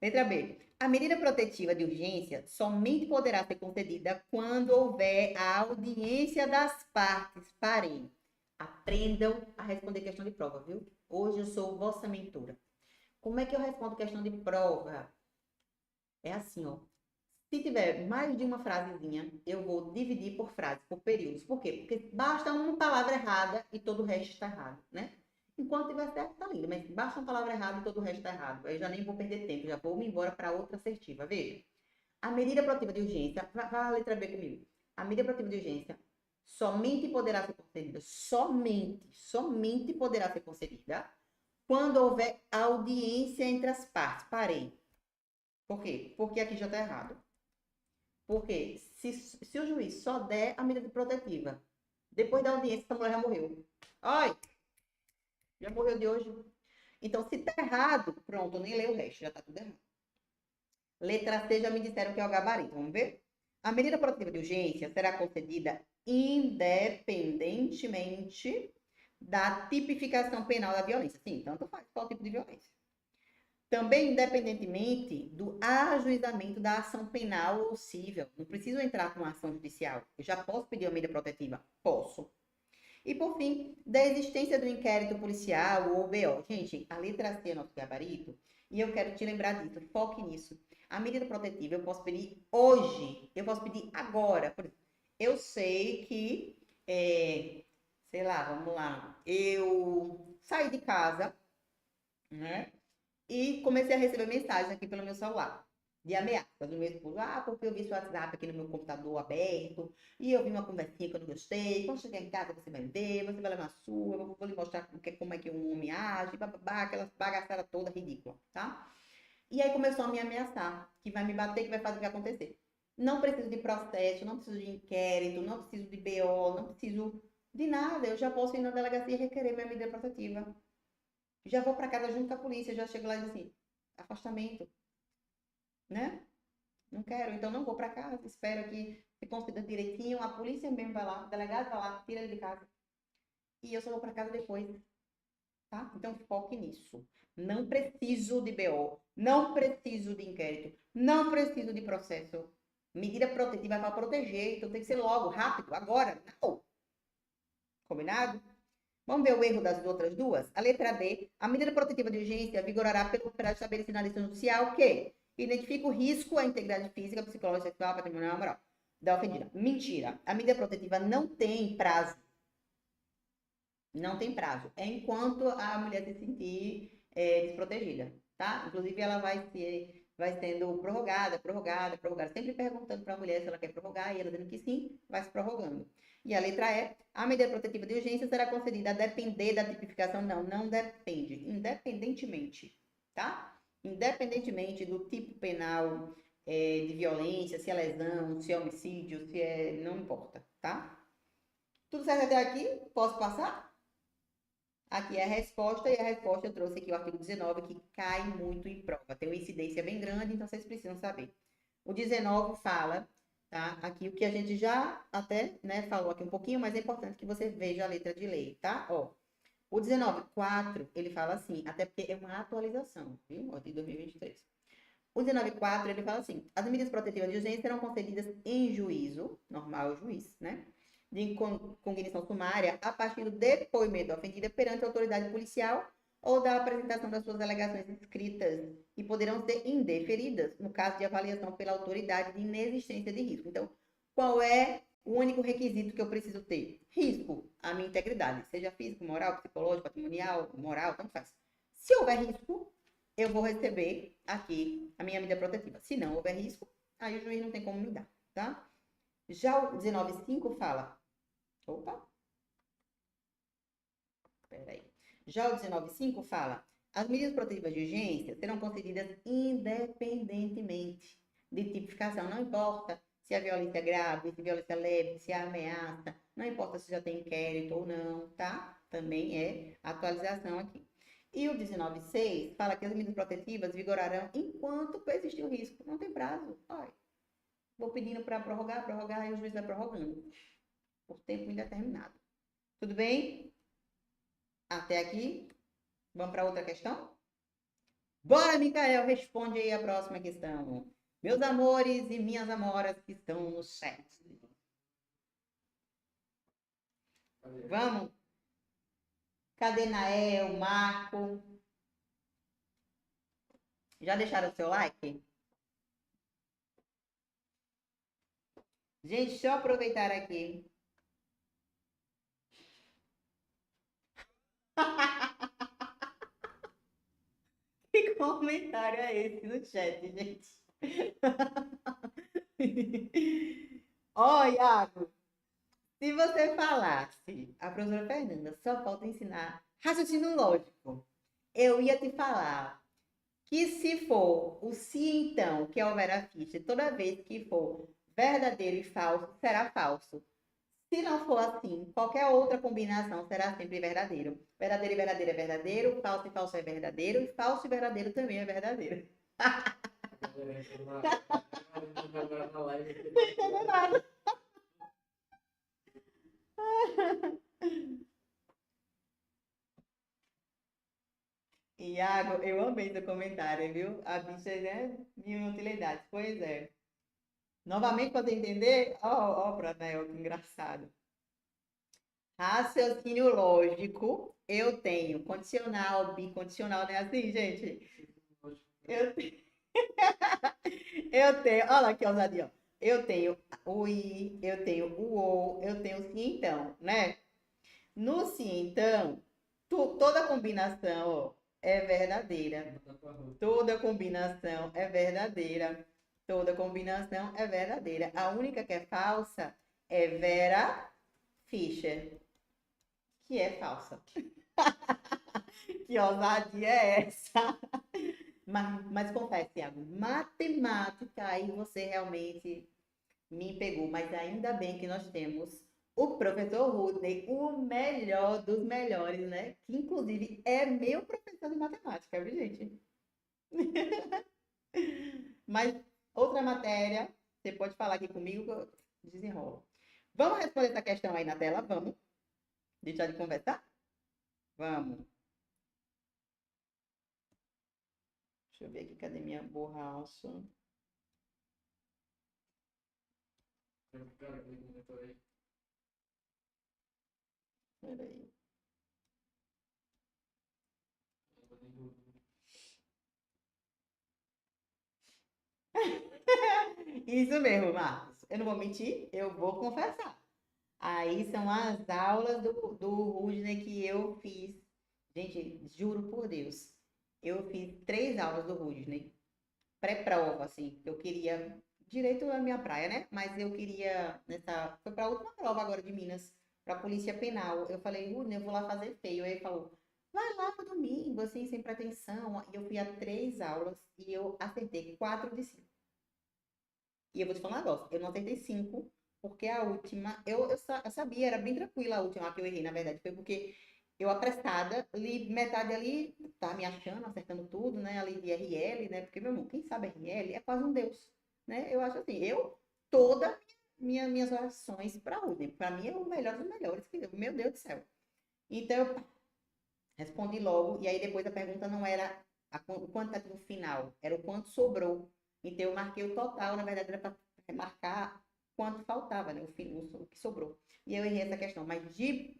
Letra B. A medida protetiva de urgência somente poderá ser concedida quando houver a audiência das partes. Parem. Aprendam a responder questão de prova, viu? Hoje eu sou vossa mentora. Como é que eu respondo questão de prova? É assim, ó. Se tiver mais de uma frasezinha, eu vou dividir por frases, por períodos. Por quê? Porque basta uma palavra errada e todo o resto está errado, né? Enquanto tiver certo, tá lindo. Mas basta uma palavra errada e todo o resto está errado. Aí eu já nem vou perder tempo, já vou me embora para outra assertiva. Veja. A medida proativa de urgência, vai a letra B comigo. A medida proativa de urgência somente poderá ser concedida, somente poderá ser concedida quando houver audiência entre as partes. Parei. Por quê? Porque aqui já está errado. Porque se o juiz só der a medida protetiva, depois da audiência, essa mulher já morreu. Ai, já morreu de hoje. Então, se tá errado, pronto, eu nem leio o resto, já tá tudo errado. Letra C, já me disseram que é o gabarito, vamos ver? A medida protetiva de urgência será concedida independentemente da tipificação penal da violência. Sim, tanto faz qual tipo de violência. Também independentemente do ajuizamento da ação penal ou civil. Não preciso entrar com uma ação judicial. Eu já posso pedir uma medida protetiva? Posso. E, por fim, da existência do inquérito policial ou BO. Gente, a letra C é nosso gabarito e eu quero te lembrar disso. Foque nisso. A medida protetiva eu posso pedir hoje. Eu posso pedir agora. Por exemplo, eu sei que, sei lá, vamos lá. Eu saí de casa, né? E comecei a receber mensagens aqui pelo meu celular, de ameaças do meu esposo. Ah, porque eu vi seu WhatsApp aqui no meu computador aberto, e eu vi uma conversinha que eu não gostei. Quando chegar em casa, você vai ver, você vai levar a sua, eu vou lhe mostrar como é que um homem age, bababá, aquelas bagaçadas toda ridícula, tá? E aí começou a me ameaçar, que vai me bater, que vai fazer o que acontecer. Não preciso de processo, não preciso de inquérito, não preciso de BO, não preciso de nada. Eu já posso ir na delegacia e requerer minha medida protetiva. Já vou para casa junto com a polícia, já chego lá e digo assim, afastamento, né? Não quero, então não vou para casa, espero que se consiga direitinho, a polícia mesmo vai lá, o delegado vai lá, tira ele de casa. E eu só vou para casa depois, tá? Então foque nisso. Não preciso de BO, não preciso de inquérito, não preciso de processo. Medida protetiva é para proteger, então tem que ser logo, rápido, agora, não. Combinado? Vamos ver o erro das outras duas? A letra D. A medida protetiva de urgência vigorará pelo prazo estabelecido na lei judicial que identifica o risco à integridade física, psicológica, sexual, patrimonial e moral da ofendida. Mentira. A medida protetiva não tem prazo. Não tem prazo. É enquanto a mulher se sentir desprotegida, tá? Inclusive, ela vai sendo prorrogada, sempre perguntando para a mulher se ela quer prorrogar, e ela dizendo que sim, vai se prorrogando. E a letra E, a medida protetiva de urgência será concedida a depender da tipificação. Não, não depende. Independentemente, tá? Independentemente do tipo penal de violência, se é lesão, se é homicídio, se é... não importa, tá? Tudo certo até aqui? Posso passar? Aqui é a resposta, e a resposta eu trouxe aqui o artigo 19, que cai muito em prova. Tem uma incidência bem grande, então vocês precisam saber. O 19 fala, tá? Aqui o que a gente já até, né, falou aqui um pouquinho, mas é importante que você veja a letra de lei, tá? Ó, o 19.4, ele fala assim, até porque é uma atualização, viu? Ó, de 2023. O 19.4, ele fala assim, as medidas protetivas de urgência serão concedidas em juízo, normal juiz, né? De cognição sumária a partir do depoimento da ofendida perante a autoridade policial ou da apresentação das suas alegações escritas e poderão ser indeferidas no caso de avaliação pela autoridade de inexistência de risco. Então, qual é o único requisito que eu preciso ter? Risco à minha integridade, seja físico, moral, psicológico, patrimonial, moral, tanto faz. Se houver risco, eu vou receber aqui a minha medida protetiva. Se não houver risco, aí o juiz não tem como me dar, tá? Já o 19.5 fala... Opa! Peraí. Já o 19.5 fala... As medidas protetivas de urgência serão concedidas independentemente de tipificação. Não importa se a violência é grave, se a violência é leve, se é ameaça. Não importa se já tem inquérito ou não, tá? Também é atualização aqui. E o 19.6 fala que as medidas protetivas vigorarão enquanto persistir o risco. Não tem prazo. Olha, vou pedindo para prorrogar, e o juiz vai prorrogando. Por tempo indeterminado. Tudo bem? Até aqui? Vamos para outra questão? Bora, Micael, responde aí a próxima questão. Meus amores e minhas amoras que estão no chat. Vamos? Cadê Nael, Marco? Já deixaram o seu like? Gente, deixa eu aproveitar aqui. Que comentário é esse no chat, gente? Ó, Iago, se você falasse, a professora Fernanda, só falta ensinar raciocínio lógico. Eu ia te falar que se for o se então, que é o Vera Fischer, toda vez que for verdadeiro e falso, será falso. Se não for assim, qualquer outra combinação será sempre verdadeiro. Verdadeiro e verdadeiro é verdadeiro, falso e falso é verdadeiro, e falso e verdadeiro também é verdadeiro. Na live aqui. Não entendo nada. Iago, eu amei seu comentário, viu? A bicha é mil utilidades. Pois é. Novamente, para você entender, ó, Pranel, que engraçado. Raciocínio lógico, eu tenho condicional, bicondicional, não é assim, gente? Eu, eu tenho, olha lá que ousadia, ó. Eu tenho o i, eu tenho o ou, eu tenho o sim então, né? No sim então, toda combinação, ó, é verdadeira. Toda combinação é verdadeira. Toda combinação é verdadeira. A única que é falsa é Vera Fischer, que é falsa. Que ousadia é essa? Mas confesso, Thiago, matemática, aí você realmente me pegou. Mas ainda bem que nós temos o professor Rudney, o melhor dos melhores, né? Que inclusive é meu professor de matemática, viu, gente? Mas outra matéria, você pode falar aqui comigo que eu desenrolo. Vamos responder essa questão aí na tela? Vamos. Deixar de conversar? Vamos. Deixa eu ver aqui, cadê minha borracha? Peraí. Isso mesmo, Marcos. Eu não vou mentir, eu vou confessar. Aí são as aulas do Rudney que eu fiz. Gente, juro por Deus. Eu fiz 3 aulas do Rudney. Pré-prova, assim. Eu queria. Direito à minha praia, né? Mas eu queria. Foi para a última prova agora de Minas, para a Polícia Penal. Eu falei, Rudney, eu vou lá fazer feio. Aí ele falou, vai lá no domingo, assim, sem pretensão. E eu fui a 3 aulas e eu acertei 4 de 5. E eu vou te falar um negócio, eu não acertei 5, porque a última, eu sabia, era bem tranquila a última que eu errei, na verdade, foi porque eu apressada, li metade ali, tava me achando, acertando tudo, né, ali de RL, né, porque, meu irmão, quem sabe RL é quase um deus, né, eu acho assim, toda minhas orações para Udemy, para mim é o melhor dos melhores, meu Deus do céu. Então, eu respondi logo, e aí depois a pergunta não era o quantitativo final, era o quanto sobrou. Então eu marquei o total, na verdade era para marcar quanto faltava, né? O que sobrou. E eu errei essa questão, mas de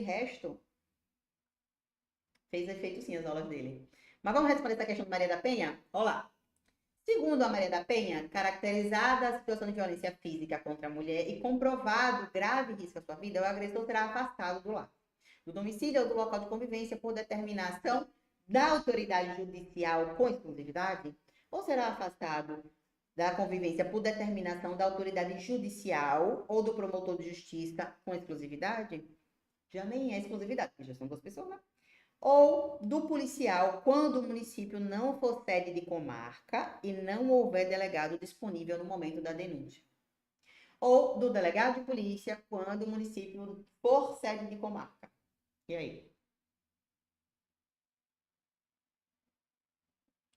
resto, fez efeito sim as aulas dele. Mas vamos responder essa questão de Maria da Penha? Olá. Segundo a Maria da Penha, caracterizada a situação de violência física contra a mulher e comprovado grave risco à sua vida, o agressor será afastado do lar, do domicílio ou do local de convivência por determinação da autoridade judicial com exclusividade, ou será afastado da convivência por determinação da autoridade judicial ou do promotor de justiça com exclusividade? Já nem é exclusividade, porque já são 2 pessoas, né? Ou do policial quando o município não for sede de comarca e não houver delegado disponível no momento da denúncia. Ou do delegado de polícia quando o município for sede de comarca. E aí?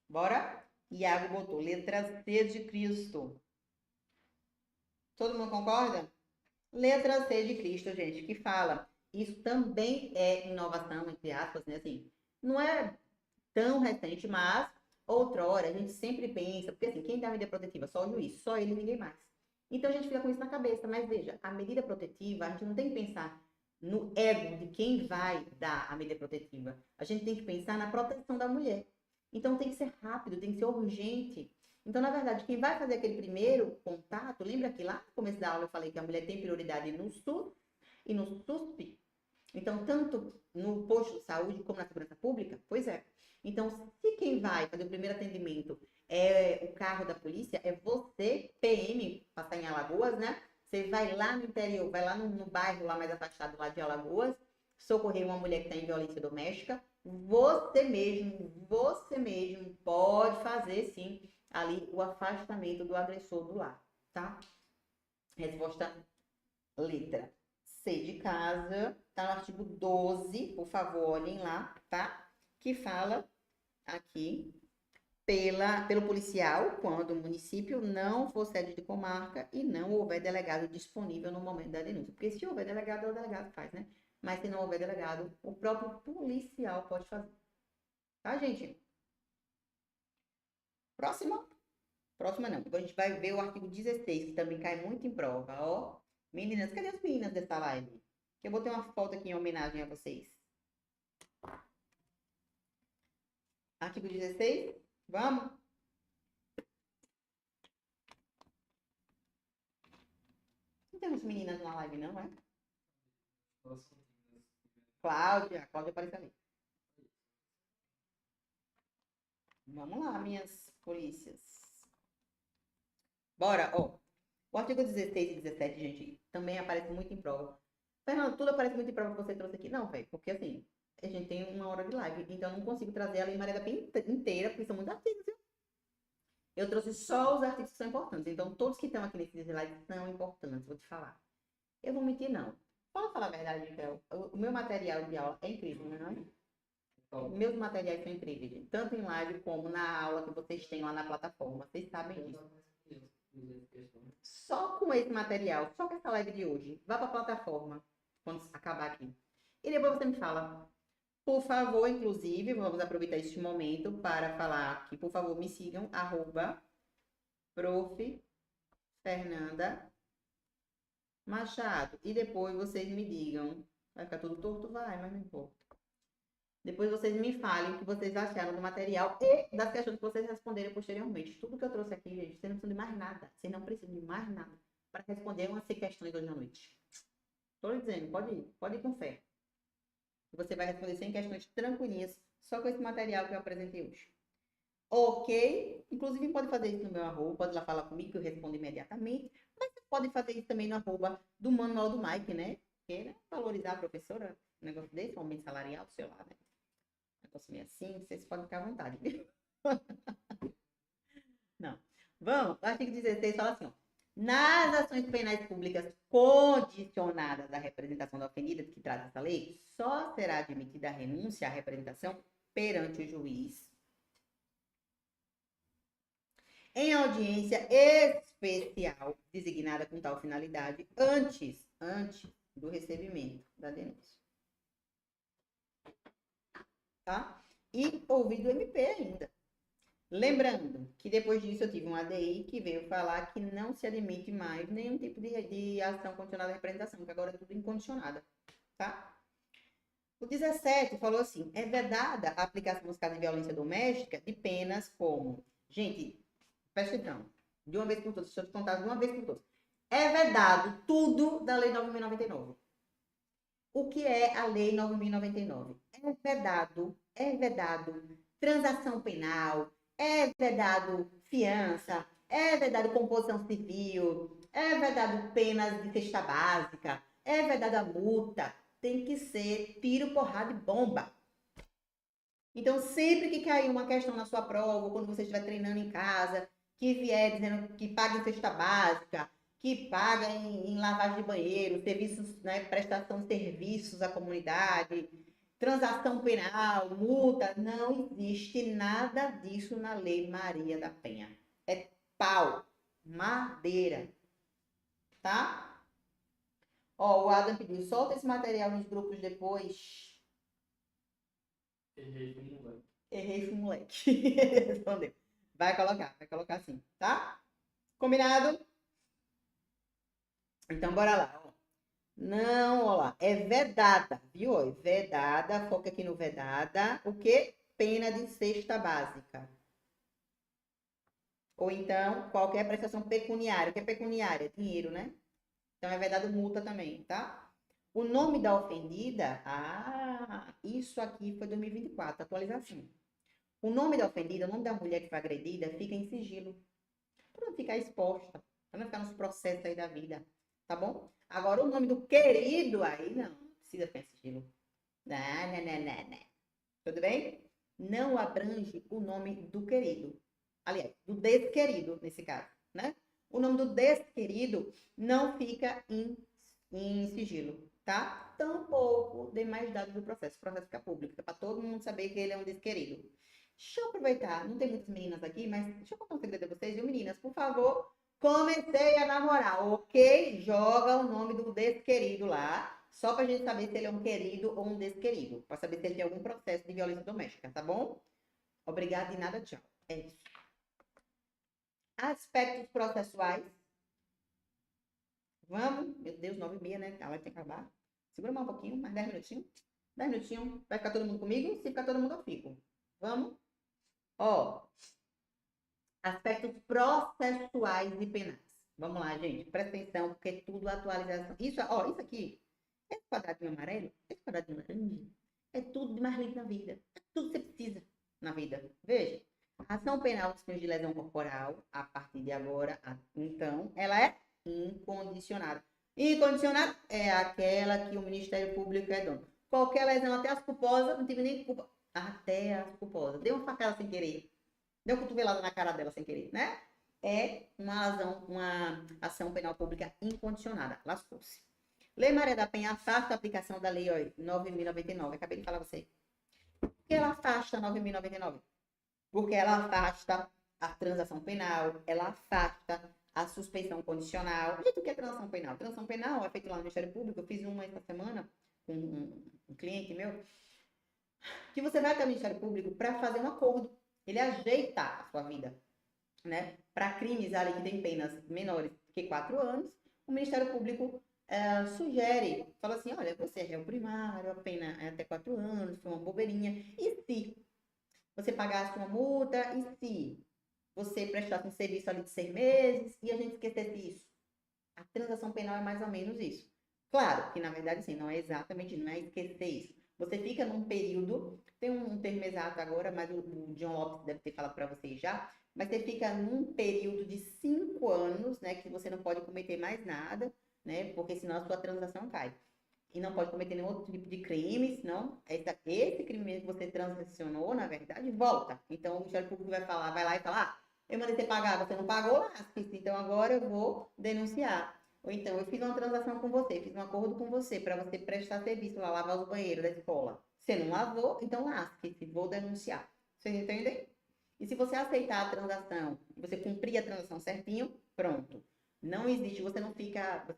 Bora? Iago botou letra C de Cristo. Todo mundo concorda? Letra C de Cristo, gente, que fala. Isso também é inovação, entre aspas, né? Assim, não é tão recente, mas outrora a gente sempre pensa, porque assim, quem dá a medida protetiva? Só o juiz, só ele e ninguém mais. Então a gente fica com isso na cabeça, mas veja, a medida protetiva, a gente não tem que pensar no ego de quem vai dar a medida protetiva. A gente tem que pensar na proteção da mulher. Então tem que ser rápido, tem que ser urgente. Então, na verdade, quem vai fazer aquele primeiro contato, lembra que lá no começo da aula eu falei que a mulher tem prioridade no SUS e no SUSP? Então, tanto no posto de saúde como na segurança pública? Pois é. Então, se quem vai fazer o primeiro atendimento é o carro da polícia, é você, PM, passar em Alagoas, né? Você vai lá no interior, vai lá no bairro lá mais afastado lá de Alagoas, socorrer uma mulher que está em violência doméstica, você mesmo pode fazer sim ali o afastamento do agressor do lar, tá? Resposta letra C de casa, tá no artigo 12, por favor, olhem lá, tá? Que fala aqui pelo policial, quando o município não for sede de comarca e não houver delegado disponível no momento da denúncia. Porque se houver delegado, o delegado faz, né? Mas se não houver delegado, o próprio policial pode fazer. Tá, gente? Próxima? Próxima não. Agora a gente vai ver o artigo 16, que também cai muito em prova, ó. Meninas, cadê as meninas dessa live? Que eu vou ter uma foto aqui em homenagem a vocês. Artigo 16, vamos? Não temos meninas na live, não, é? Cláudia, a Cláudia aparece ali. Vamos lá, minhas polícias. Bora, ó. O artigo 16 e 17, gente, também aparece muito em prova. Fernando, tudo aparece muito em prova que você trouxe aqui? Não, velho, porque assim, a gente tem uma hora de live, então eu não consigo trazer a Lei Maria da Penha inteira, porque são muitos artigos, viu? Eu trouxe só os artigos que são importantes, então todos que estão aqui nesse slide são importantes, vou te falar. Eu vou mentir, não. Posso falar a verdade, Miguel? O meu material de aula é incrível, não é? Meus materiais são incríveis, gente. Tanto em live como na aula que vocês têm lá na plataforma. Vocês sabem disso. Só com esse material, só com essa live de hoje, vá para a plataforma quando acabar aqui. E depois você me fala. Por favor, inclusive, vamos aproveitar este momento para falar que, por favor, me sigam, @prof. Fernanda Machado. E depois vocês me digam. Vai ficar tudo torto? Vai, mas não importa. Depois vocês me falem o que vocês acharam do material e das questões que vocês responderem posteriormente. Tudo que eu trouxe aqui, gente, vocês não precisam de mais nada. Vocês não precisam de mais nada para responder umas questões hoje à noite. Estou dizendo, pode ir com fé. Você vai responder 100 questões tranquilinhas, só com esse material que eu apresentei hoje. Ok? Inclusive, pode fazer isso no meu arroba, pode lá falar comigo que eu respondo imediatamente. Mas você pode fazer isso também no arroba do Manual do Mike, né? Porque, né? Valorizar a professora, um negócio desse, um aumento salarial, sei lá, né? Um negócio meio assim, vocês podem ficar à vontade. Não. Vamos, o artigo 16 fala assim, ó. Nas ações penais públicas condicionadas à representação da ofendida, que trata essa lei, só será admitida a renúncia à representação perante o juiz em audiência especial designada com tal finalidade antes do recebimento da denúncia. Tá? E ouvido o MP ainda. Lembrando que depois disso eu tive um ADI que veio falar que não se admite mais nenhum tipo de ação condicionada à representação, que agora é tudo incondicionada, tá? O 17 falou assim, é vedada a aplicação nos casos de violência doméstica de penas como... Gente, presta atenção, de uma vez por todas, deixa eu te contar de uma vez por todas. É vedado tudo da Lei 9.099. O que é a Lei 9.099? É vedado transação penal, é vedado fiança, é vedado composição civil, é vedado penas de cesta básica, é vedada multa. Tem que ser tiro, porrada e bomba. Então, sempre que cair uma questão na sua prova, ou quando você estiver treinando em casa, que vier dizendo que paga em cesta básica, que paga em lavagem de banheiro, serviços, né, prestação de serviços à comunidade, transação penal, multa, não existe nada disso na Lei Maria da Penha. É pau, madeira, tá? Ó, o Adam pediu, solta esse material nos grupos depois. Errei, moleque. Respondeu. Vai colocar assim, tá? Combinado? Então, bora lá. Ó. Não, ó lá, é vedada, viu? É vedada, foca aqui no vedada. O quê? Pena de cesta básica. Ou então, qualquer prestação pecuniária. O que é pecuniária? Dinheiro, né? Então, é vedado multa também, tá? O nome da ofendida, isso aqui foi 2024, atualização. O nome da ofendida, o nome da mulher que foi agredida, fica em sigilo, para não ficar exposta, para não ficar nos processos aí da vida, tá bom? Agora, o nome do querido aí, não precisa ficar em sigilo. Não. Tudo bem? Não abrange o nome do querido. Aliás, do desquerido, nesse caso, né? O nome do desquerido não fica em sigilo, tá? Tampouco demais dados do processo. O processo fica público, é para todo mundo saber que ele é um desquerido. Deixa eu aproveitar, não tem muitas meninas aqui, mas deixa eu contar um segredo a vocês, viu, meninas? Por favor, comecei a namorar, ok? Joga o nome do desquerido lá, só pra gente saber se ele é um querido ou um desquerido, pra saber se ele tem algum processo de violência doméstica, tá bom? Obrigada e nada, tchau. É isso. Aspectos processuais. Vamos? Meu Deus, 9h30, né? A live tem que acabar. Segura mais um pouquinho, mais 10 minutinhos. 10 minutinhos. Vai ficar todo mundo comigo? Se ficar todo mundo, eu fico. Vamos? Ó, aspectos processuais e penais. Vamos lá, gente. Presta atenção, porque é tudo atualização. Isso aqui, esse quadradinho amarelo, esse quadradinho laranja, é tudo de mais lindo na vida. É tudo que você precisa na vida. Veja, a ação penal dos crimes de lesão corporal, a partir de agora, então, ela é incondicionada. Incondicionada é aquela que o Ministério Público é dono. Qualquer lesão, até as culposas, não tive nem culpa. Até as culposas. Deu uma facada sem querer. Deu uma cotovelada na cara dela sem querer, né? É uma ação penal pública incondicionada. Lascou-se. Lei Maria da Penha afasta a aplicação da Lei 9.099. Acabei de falar pra você. Por que ela afasta 9.099? Porque ela afasta a transação penal, ela afasta a suspeição condicional. Gente, o que é transação penal? Transação penal é feito lá no Ministério Público. Eu fiz uma essa semana com um cliente meu, que você vai até o Ministério Público para fazer um acordo. Ele ajeita a sua vida, né? Para crimes ali que tem penas menores que 4 anos, o Ministério Público sugere, fala assim, olha, você é réu primário, a pena é até 4 anos, foi uma bobeirinha. E se você pagasse uma multa? E se você prestasse um serviço ali de 6 meses e a gente esquecesse isso? A transação penal é mais ou menos isso. Claro que, na verdade, sim, não é exatamente, não é esquecer isso. Você fica num período, tem um termo exato agora, mas o John Lopes deve ter falado para vocês já, mas você fica num período de 5 anos, né, que você não pode cometer mais nada, né, porque senão a sua transação cai. E não pode cometer nenhum outro tipo de crime, senão esse crime que você transacionou, na verdade, volta. Então, o Ministério Público vai lá e falar, eu mandei você pagar, você não pagou, lasque-se, então agora eu vou denunciar. Ou então, eu fiz uma transação com você, fiz um acordo com você para você prestar serviço lá, lavar os banheiros da escola. Você não lavou, então lasque-se, vou denunciar. Vocês entendem? E se você aceitar a transação, você cumprir a transação certinho, pronto. Não existe, você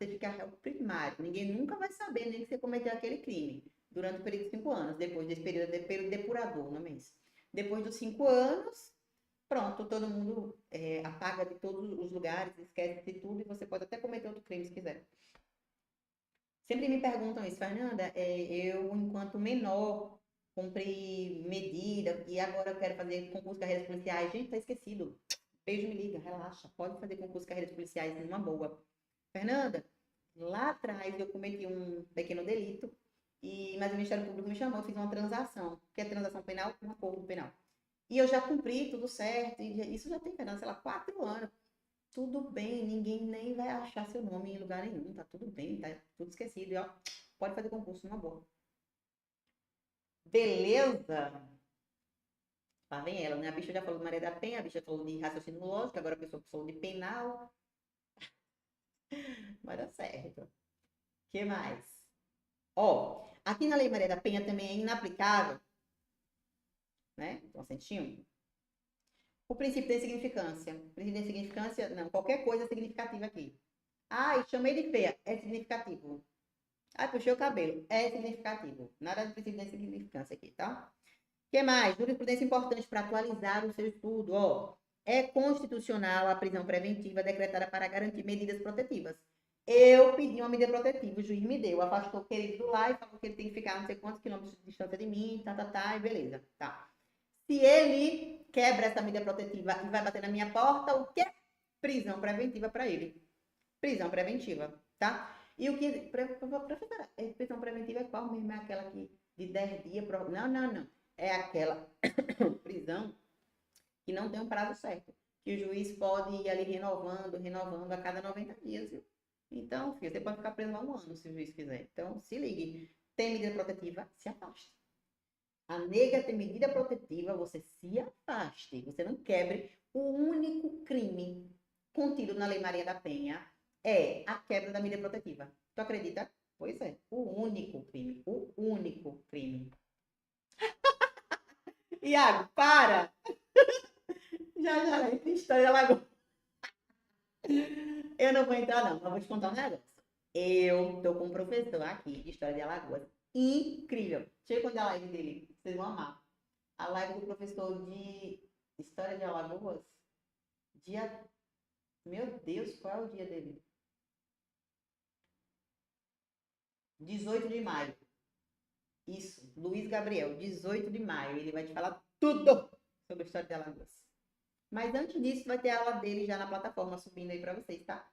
fica réu primário. Ninguém nunca vai saber nem que você cometeu aquele crime durante o período de 5 anos. Depois desse período, período depurador, não é isso? Depois dos 5 anos, pronto, todo mundo apaga de todos os lugares, esquece de tudo e você pode até cometer outro crime se quiser. Sempre me perguntam isso, Fernanda, eu, enquanto menor, cumpri medida e agora eu quero fazer concurso de carreiras policiais. Gente, tá esquecido. Beijo, me liga, relaxa. Pode fazer concurso de carreiras policiais numa boa. Fernanda, lá atrás eu cometi um pequeno delito, mas o Ministério Público me chamou, eu fiz uma transação, que é transação penal com acordo penal. E eu já cumpri tudo certo, e isso já tem, Fernanda, sei lá, 4 anos. Tudo bem, ninguém nem vai achar seu nome em lugar nenhum, tá tudo bem, tá tudo esquecido. E ó, pode fazer concurso numa boa. Beleza? Lá vem ela, né? A bicha já falou de Maria da Penha, a bicha falou de raciocínio lógico, agora a pessoa falou de penal. Vai dar certo. O que mais? Ó, aqui na Lei Maria da Penha também é inaplicável, né? Então, sentinho. O princípio da insignificância. O princípio da insignificância, não, qualquer coisa é significativa aqui. Ai, chamei de feia, é significativo. Ai, puxei o cabelo, é significativo. Nada de princípio da insignificância aqui, tá? O que mais? Jurisprudência importante para atualizar o seu estudo, ó. É constitucional a prisão preventiva decretada para garantir medidas protetivas. Eu pedi uma medida protetiva, o juiz me deu, afastou o querido do lá e falou que ele tem que ficar não sei quantos quilômetros de distância de mim, e beleza, tá. Se ele quebra essa medida protetiva e vai bater na minha porta, o quê? Prisão preventiva para ele. Prisão preventiva, tá? E o que... Professora, prisão preventiva é qual mesmo? É aquela que de 10 dias... Não. É aquela prisão que não tem um prazo certo. Que o juiz pode ir ali renovando a cada 90 dias, viu? Então, filho, você pode ficar preso há um ano se o juiz quiser. Então, se ligue. Tem medida protetiva, se afaste. A nega tem medida protetiva, você se afaste. Você não quebre. O único crime contido na Lei Maria da Penha é a quebra da medida protetiva. Tu acredita? Pois é. O único crime. O único crime. Iago, para! Já, tem história da Lagoa. Eu não vou entrar, não, mas vou te contar um negócio. Eu tô com um professor aqui de História de Alagoas. Incrível. Chega quando a live dele, vocês vão amar. A live do professor de História de Alagoas. Dia. Meu Deus, qual é o dia dele? 18 de maio. Isso, Luiz Gabriel, 18 de maio. Ele vai te falar tudo sobre a História de Alagoas. Mas antes disso, vai ter a aula dele já na plataforma subindo aí pra vocês, tá?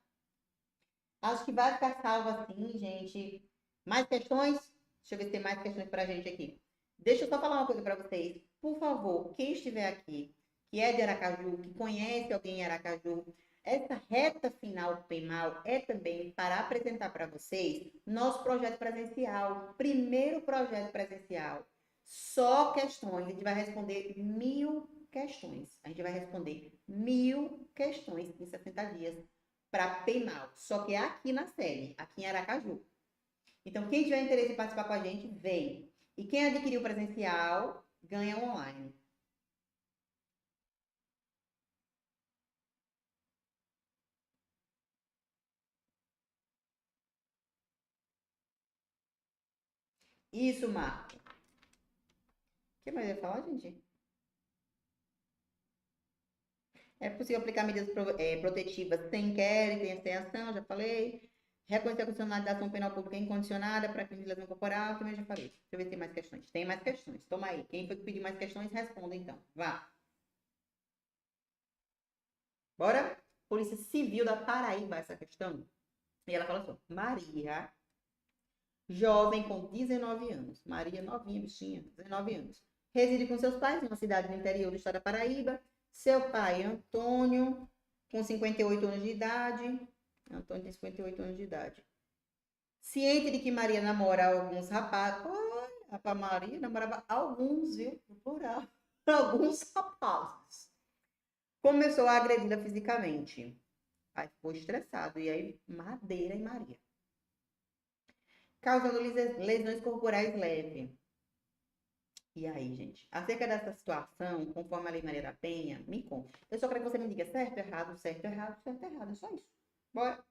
Acho que vai ficar salvo assim, gente. Mais questões? Deixa eu ver se tem mais questões pra gente aqui. Deixa eu só falar uma coisa pra vocês. Por favor, quem estiver aqui, que é de Aracaju, que conhece alguém em Aracaju, essa reta final PEMAL é também para apresentar para vocês nosso projeto presencial. Primeiro projeto presencial. Só questões. A gente vai responder 1000 questões. A gente vai responder 1000 questões em 60 dias para PEMAL. Só que é aqui na sede, aqui em Aracaju. Então, quem tiver interesse em participar com a gente, vem. E quem adquiriu presencial, ganha online. Isso, Marco. O que mais eu ia falar, gente? É possível aplicar medidas protetivas sem inquérito, sem ação, já falei. Reconhecer a condicionalidade da ação penal pública incondicionada para fins de lesão corporal, também já falei. Deixa eu ver se tem mais questões. Tem mais questões. Toma aí. Quem foi que pediu mais questões, responda então. Vá. Bora? Polícia Civil da Paraíba, essa questão. E ela fala assim, Maria, jovem com 19 anos. Maria, novinha, bichinha, 19 anos. Reside com seus pais em uma cidade do interior do estado da Paraíba. Seu pai, Antônio, com 58 anos de idade. Antônio tem 58 anos de idade. Ciente de que Maria namora alguns rapazes. Olha, rapaz, Maria namorava alguns, viu? No plural. Alguns rapazes. Começou a agredi-la fisicamente. Aí ficou estressado. E aí, madeira em Maria. Causando lesões corporais leves. E aí, gente? Acerca dessa situação, conforme a Lei Maria da Penha, me conta. Eu só quero que você me diga certo, errado, certo, errado, certo, errado. É só isso. Bora?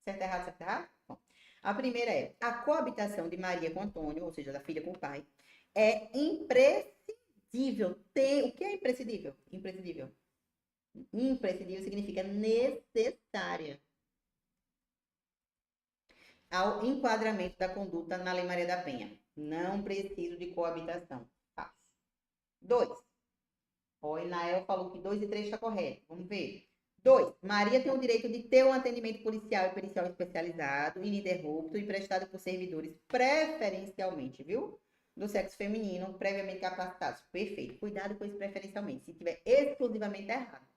Certo, errado, certo, errado? Bom, a primeira é: a coabitação de Maria com Antônio, ou seja, da filha com o pai, é imprescindível. O que é imprescindível? Imprescindível. Imprescindível significa necessária ao enquadramento da conduta na Lei Maria da Penha. Não preciso de coabitação. Fácil. 2. O Inael falou que 2 e 3 está correto. Vamos ver. 2. Maria tem o direito de ter um atendimento policial e pericial especializado, ininterrupto e prestado por servidores preferencialmente, viu? Do sexo feminino, previamente capacitados. Perfeito. Cuidado com esse preferencialmente. Se tiver exclusivamente errado.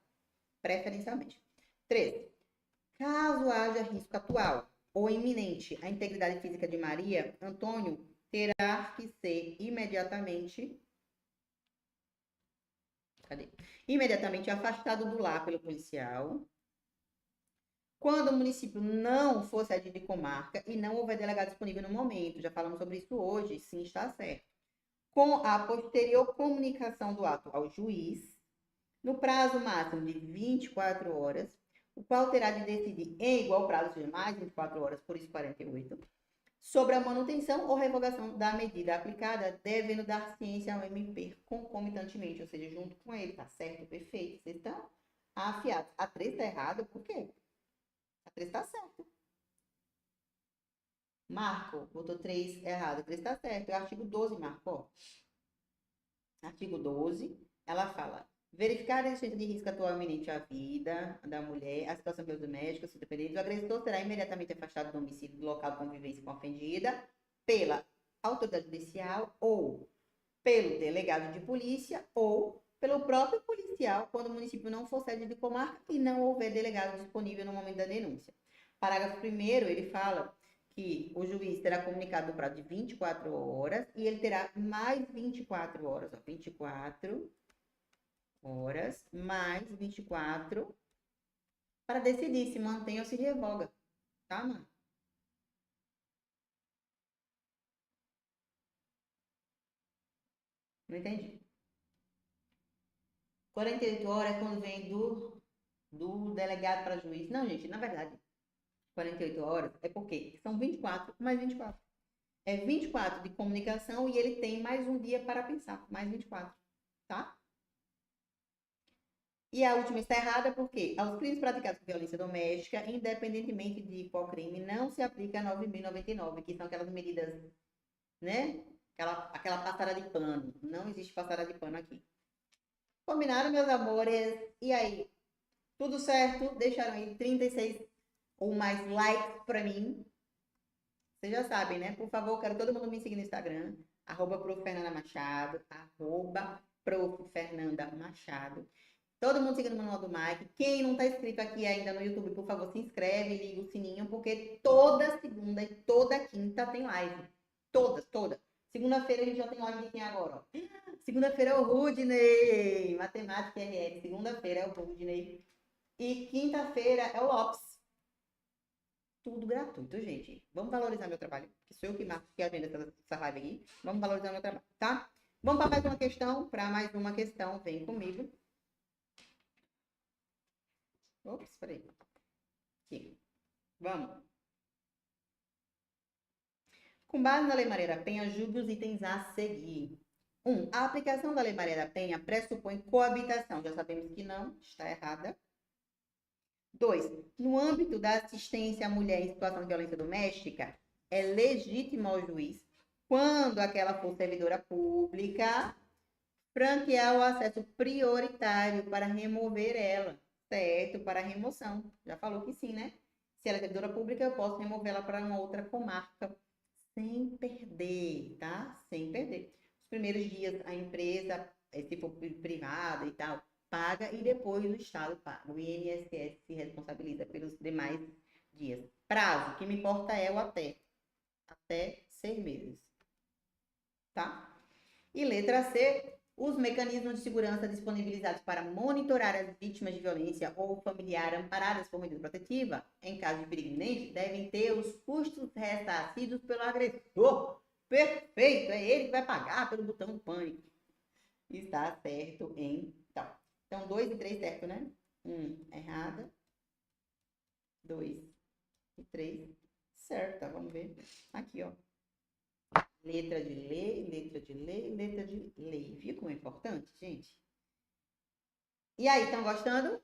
Preferencialmente. 3. Caso haja risco atual ou iminente à integridade física de Maria, Antônio terá que ser imediatamente afastado do lar pelo policial. Quando o município não for sede de comarca e não houver delegado disponível no momento, já falamos sobre isso hoje, sim, está certo. Com a posterior comunicação do ato ao juiz, no prazo máximo de 24 horas, o qual terá de decidir em igual prazo, de mais 24 horas, por isso 48, sobre a manutenção ou revogação da medida aplicada, devendo dar ciência ao MP concomitantemente, ou seja, junto com ele, tá certo? Perfeito. Vocês estão afiados. A 3 está errada, por quê? A 3 está certo. Marco, botou 3 errado. 3 está certo. É o artigo 12, Marco. Ó. Artigo 12, ela fala: Verificar a existência de risco atual iminente à vida da mulher, a situação doméstica, se dependente, o agressor será imediatamente afastado do domicílio do local de convivência com a ofendida pela autoridade judicial ou pelo delegado de polícia ou pelo próprio policial, quando o município não for sede de comarca e não houver delegado disponível no momento da denúncia. Parágrafo 1º, ele fala que o juiz terá comunicado no prazo de 24 horas e ele terá mais 24 horas, ó, 24 horas mais 24 para decidir se mantém ou se revoga, tá, mano? Não entendi. 48 horas é quando vem do delegado para juiz. Não, gente, na verdade, 48 horas é porque são 24 mais 24. É 24 de comunicação e ele tem mais um dia para pensar, mais 24, tá? E a última está errada porque aos crimes praticados por violência doméstica, independentemente de qual crime, não se aplica a 9.099, que são aquelas medidas, né? Aquela passada de pano. Não existe passada de pano aqui. Combinaram, meus amores? E aí? Tudo certo? Deixaram aí 36 ou mais likes pra mim. Vocês já sabem, né? Por favor, quero todo mundo me seguir no Instagram. @profernandamachado. @profernandamachado. Todo mundo seguindo o Manual do Mike. Quem não tá inscrito aqui ainda no YouTube, por favor, se inscreve, liga o sininho, porque toda segunda e toda quinta tem live. Todas. Segunda-feira a gente já tem live de quem agora, ó. Segunda-feira é o Rudney, Matemática RL. Segunda-feira é o Rudney. E quinta-feira é o Lopes. Tudo gratuito, gente. Vamos valorizar meu trabalho, que sou eu que marco que agenda essa live aqui. Vamos valorizar meu trabalho, tá? Vamos para mais uma questão. Para mais uma questão, vem comigo. Ops, peraí. Aqui. Vamos. Com base na Lei Maria da Penha, julgue os itens a seguir. 1. A aplicação da Lei Maria da Penha pressupõe coabitação. Já sabemos que não, está errada. 2. No âmbito da assistência à mulher em situação de violência doméstica, é legítimo ao juiz, quando aquela for servidora pública, franquear o acesso prioritário para remover ela, certo? Para remoção. Já falou que sim, né? Se ela é servidora pública, eu posso removê-la para uma outra comarca, sem perder, tá? Sem perder. Os primeiros dias, a empresa, se for privada e tal, paga e depois o Estado paga. O INSS se responsabiliza pelos demais dias. Prazo, o que me importa é o até 6 meses, tá? E letra C, os mecanismos de segurança disponibilizados para monitorar as vítimas de violência ou familiar amparadas por medida protetiva, em caso de perigo iminente, devem ter os custos ressarcidos pelo agressor. Perfeito, é ele que vai pagar pelo botão do pânico. Está certo, então 2 e 3 certo, né? 1 errada, 2 e 3 certa. Vamos ver aqui, ó. Letra de lei, letra de lei, letra de lei. Viu como é importante, gente? E aí, estão gostando?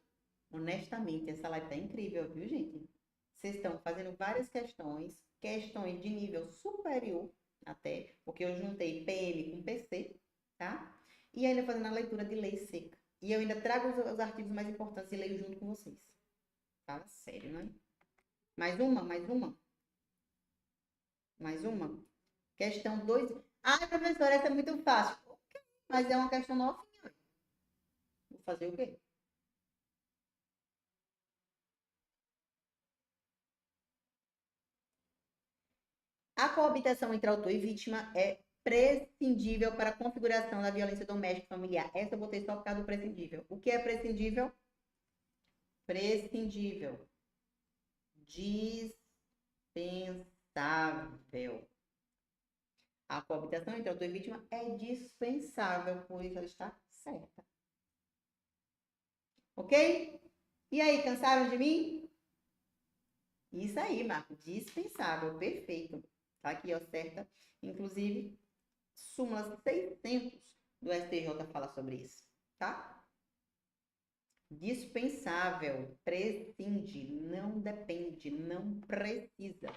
Honestamente, essa live tá incrível, viu, gente? Vocês estão fazendo várias questões de nível superior até, porque eu juntei PM com PC, tá? E ainda fazendo a leitura de lei seca. E eu ainda trago os artigos mais importantes e leio junto com vocês. Fala sério, né? Mais uma? Questão 2. Ah, professora, essa é muito fácil. Ok, mas é uma questão novinha. Vou fazer o quê? A coabitação entre autor e vítima é prescindível para a configuração da violência doméstica familiar. Essa eu botei só por causa do prescindível. O que é prescindível? Prescindível. Dispensável. A coabitação entre autor e vítima é dispensável, pois ela está certa. Ok? E aí, cansaram de mim? Isso aí, Marco. Dispensável. Perfeito. Tá aqui, ó, certa. Inclusive, súmula 600 do STJ fala sobre isso, tá? Dispensável. Prescinde. Não depende. Não precisa.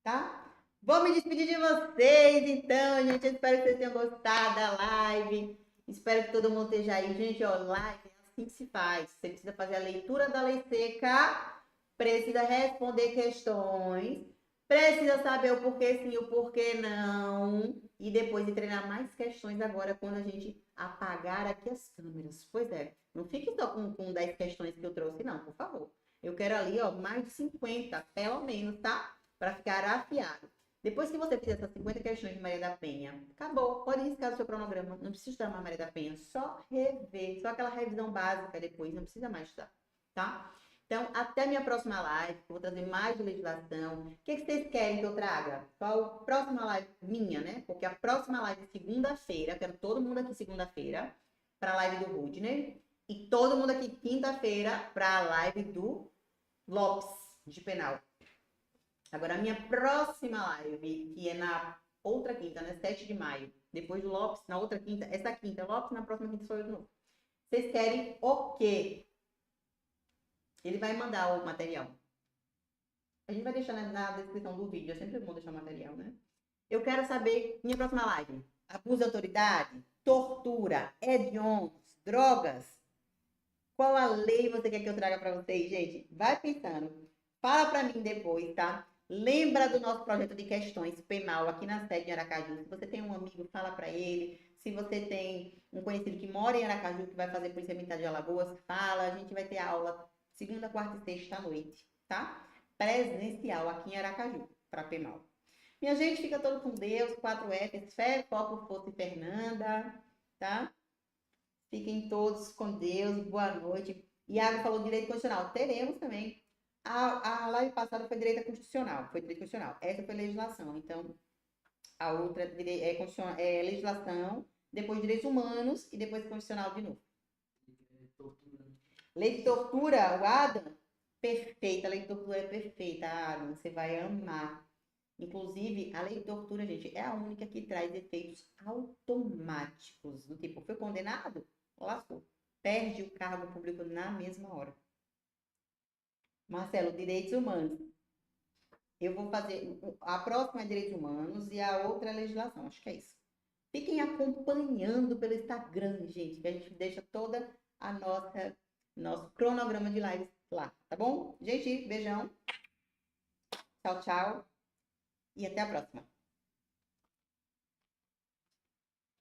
Tá? Vou me despedir de vocês, então, gente. Eu espero que vocês tenham gostado da live. Espero que todo mundo esteja aí. Gente, ó, live é assim que se faz. Você precisa fazer a leitura da lei seca, precisa responder questões, precisa saber o porquê sim e o porquê não. E depois de treinar mais questões agora, quando a gente apagar aqui as câmeras. Pois é, não fique só com 10 questões que eu trouxe, não, por favor. Eu quero ali, ó, mais de 50, pelo menos, tá? Para ficar afiado. Depois que você fizer essas 50 questões de Maria da Penha, acabou. Pode riscar do seu cronograma. Não precisa estudar mais Maria da Penha. Só rever. Só aquela revisão básica depois. Não precisa mais estudar. Tá? Então, até minha próxima live, que eu vou trazer mais de legislação. O que vocês querem que eu traga? Qual a próxima live minha, né? Porque a próxima live é segunda-feira. Quero todo mundo aqui segunda-feira para a live do Rudney. E todo mundo aqui quinta-feira para a live do Lopes de Penal. Agora, a minha próxima live, que é na outra quinta, né? 7 de maio. Depois do Lopes, na outra quinta. Essa quinta é Lopes, na próxima quinta sou eu de novo. Vocês querem o quê? Ele vai mandar o material. A gente vai deixar na descrição do vídeo. É sempre bom deixar o material, né? Eu quero saber, minha próxima live. Abuso de autoridade, tortura, hediondos, drogas. Qual a lei você quer que eu traga para vocês, gente? Vai pensando. Fala para mim depois, tá? Lembra do nosso projeto de questões penal aqui na sede de Aracaju. Se você tem um amigo, fala para ele. Se você tem um conhecido que mora em Aracaju, que vai fazer policiamento de Alagoas, fala. A gente vai ter aula segunda, quarta e sexta à noite, tá? Presencial aqui em Aracaju, para penal. Minha gente, fica todo com Deus. 4Fs, fé, foco, força e Fernanda, tá? Fiquem todos com Deus. Boa noite. Iago falou direito constitucional. Teremos também. A live passada foi direito constitucional. Foi direito constitucional. Essa foi legislação. Então, a outra é legislação, depois direitos humanos e depois constitucional de novo. Lei de tortura, o Adam, perfeita. A lei de tortura é perfeita, Adam. Você vai amar. Inclusive, a lei de tortura, gente, é a única que traz efeitos automáticos. Do tipo, foi condenado? Lascou. Perde o cargo público na mesma hora. Marcelo, direitos humanos. Eu vou fazer. A próxima é direitos humanos e a outra é legislação. Acho que é isso. Fiquem acompanhando pelo Instagram, gente, que a gente deixa toda a nosso cronograma de lives lá, tá bom? Gente, beijão. Tchau, tchau. E até a próxima.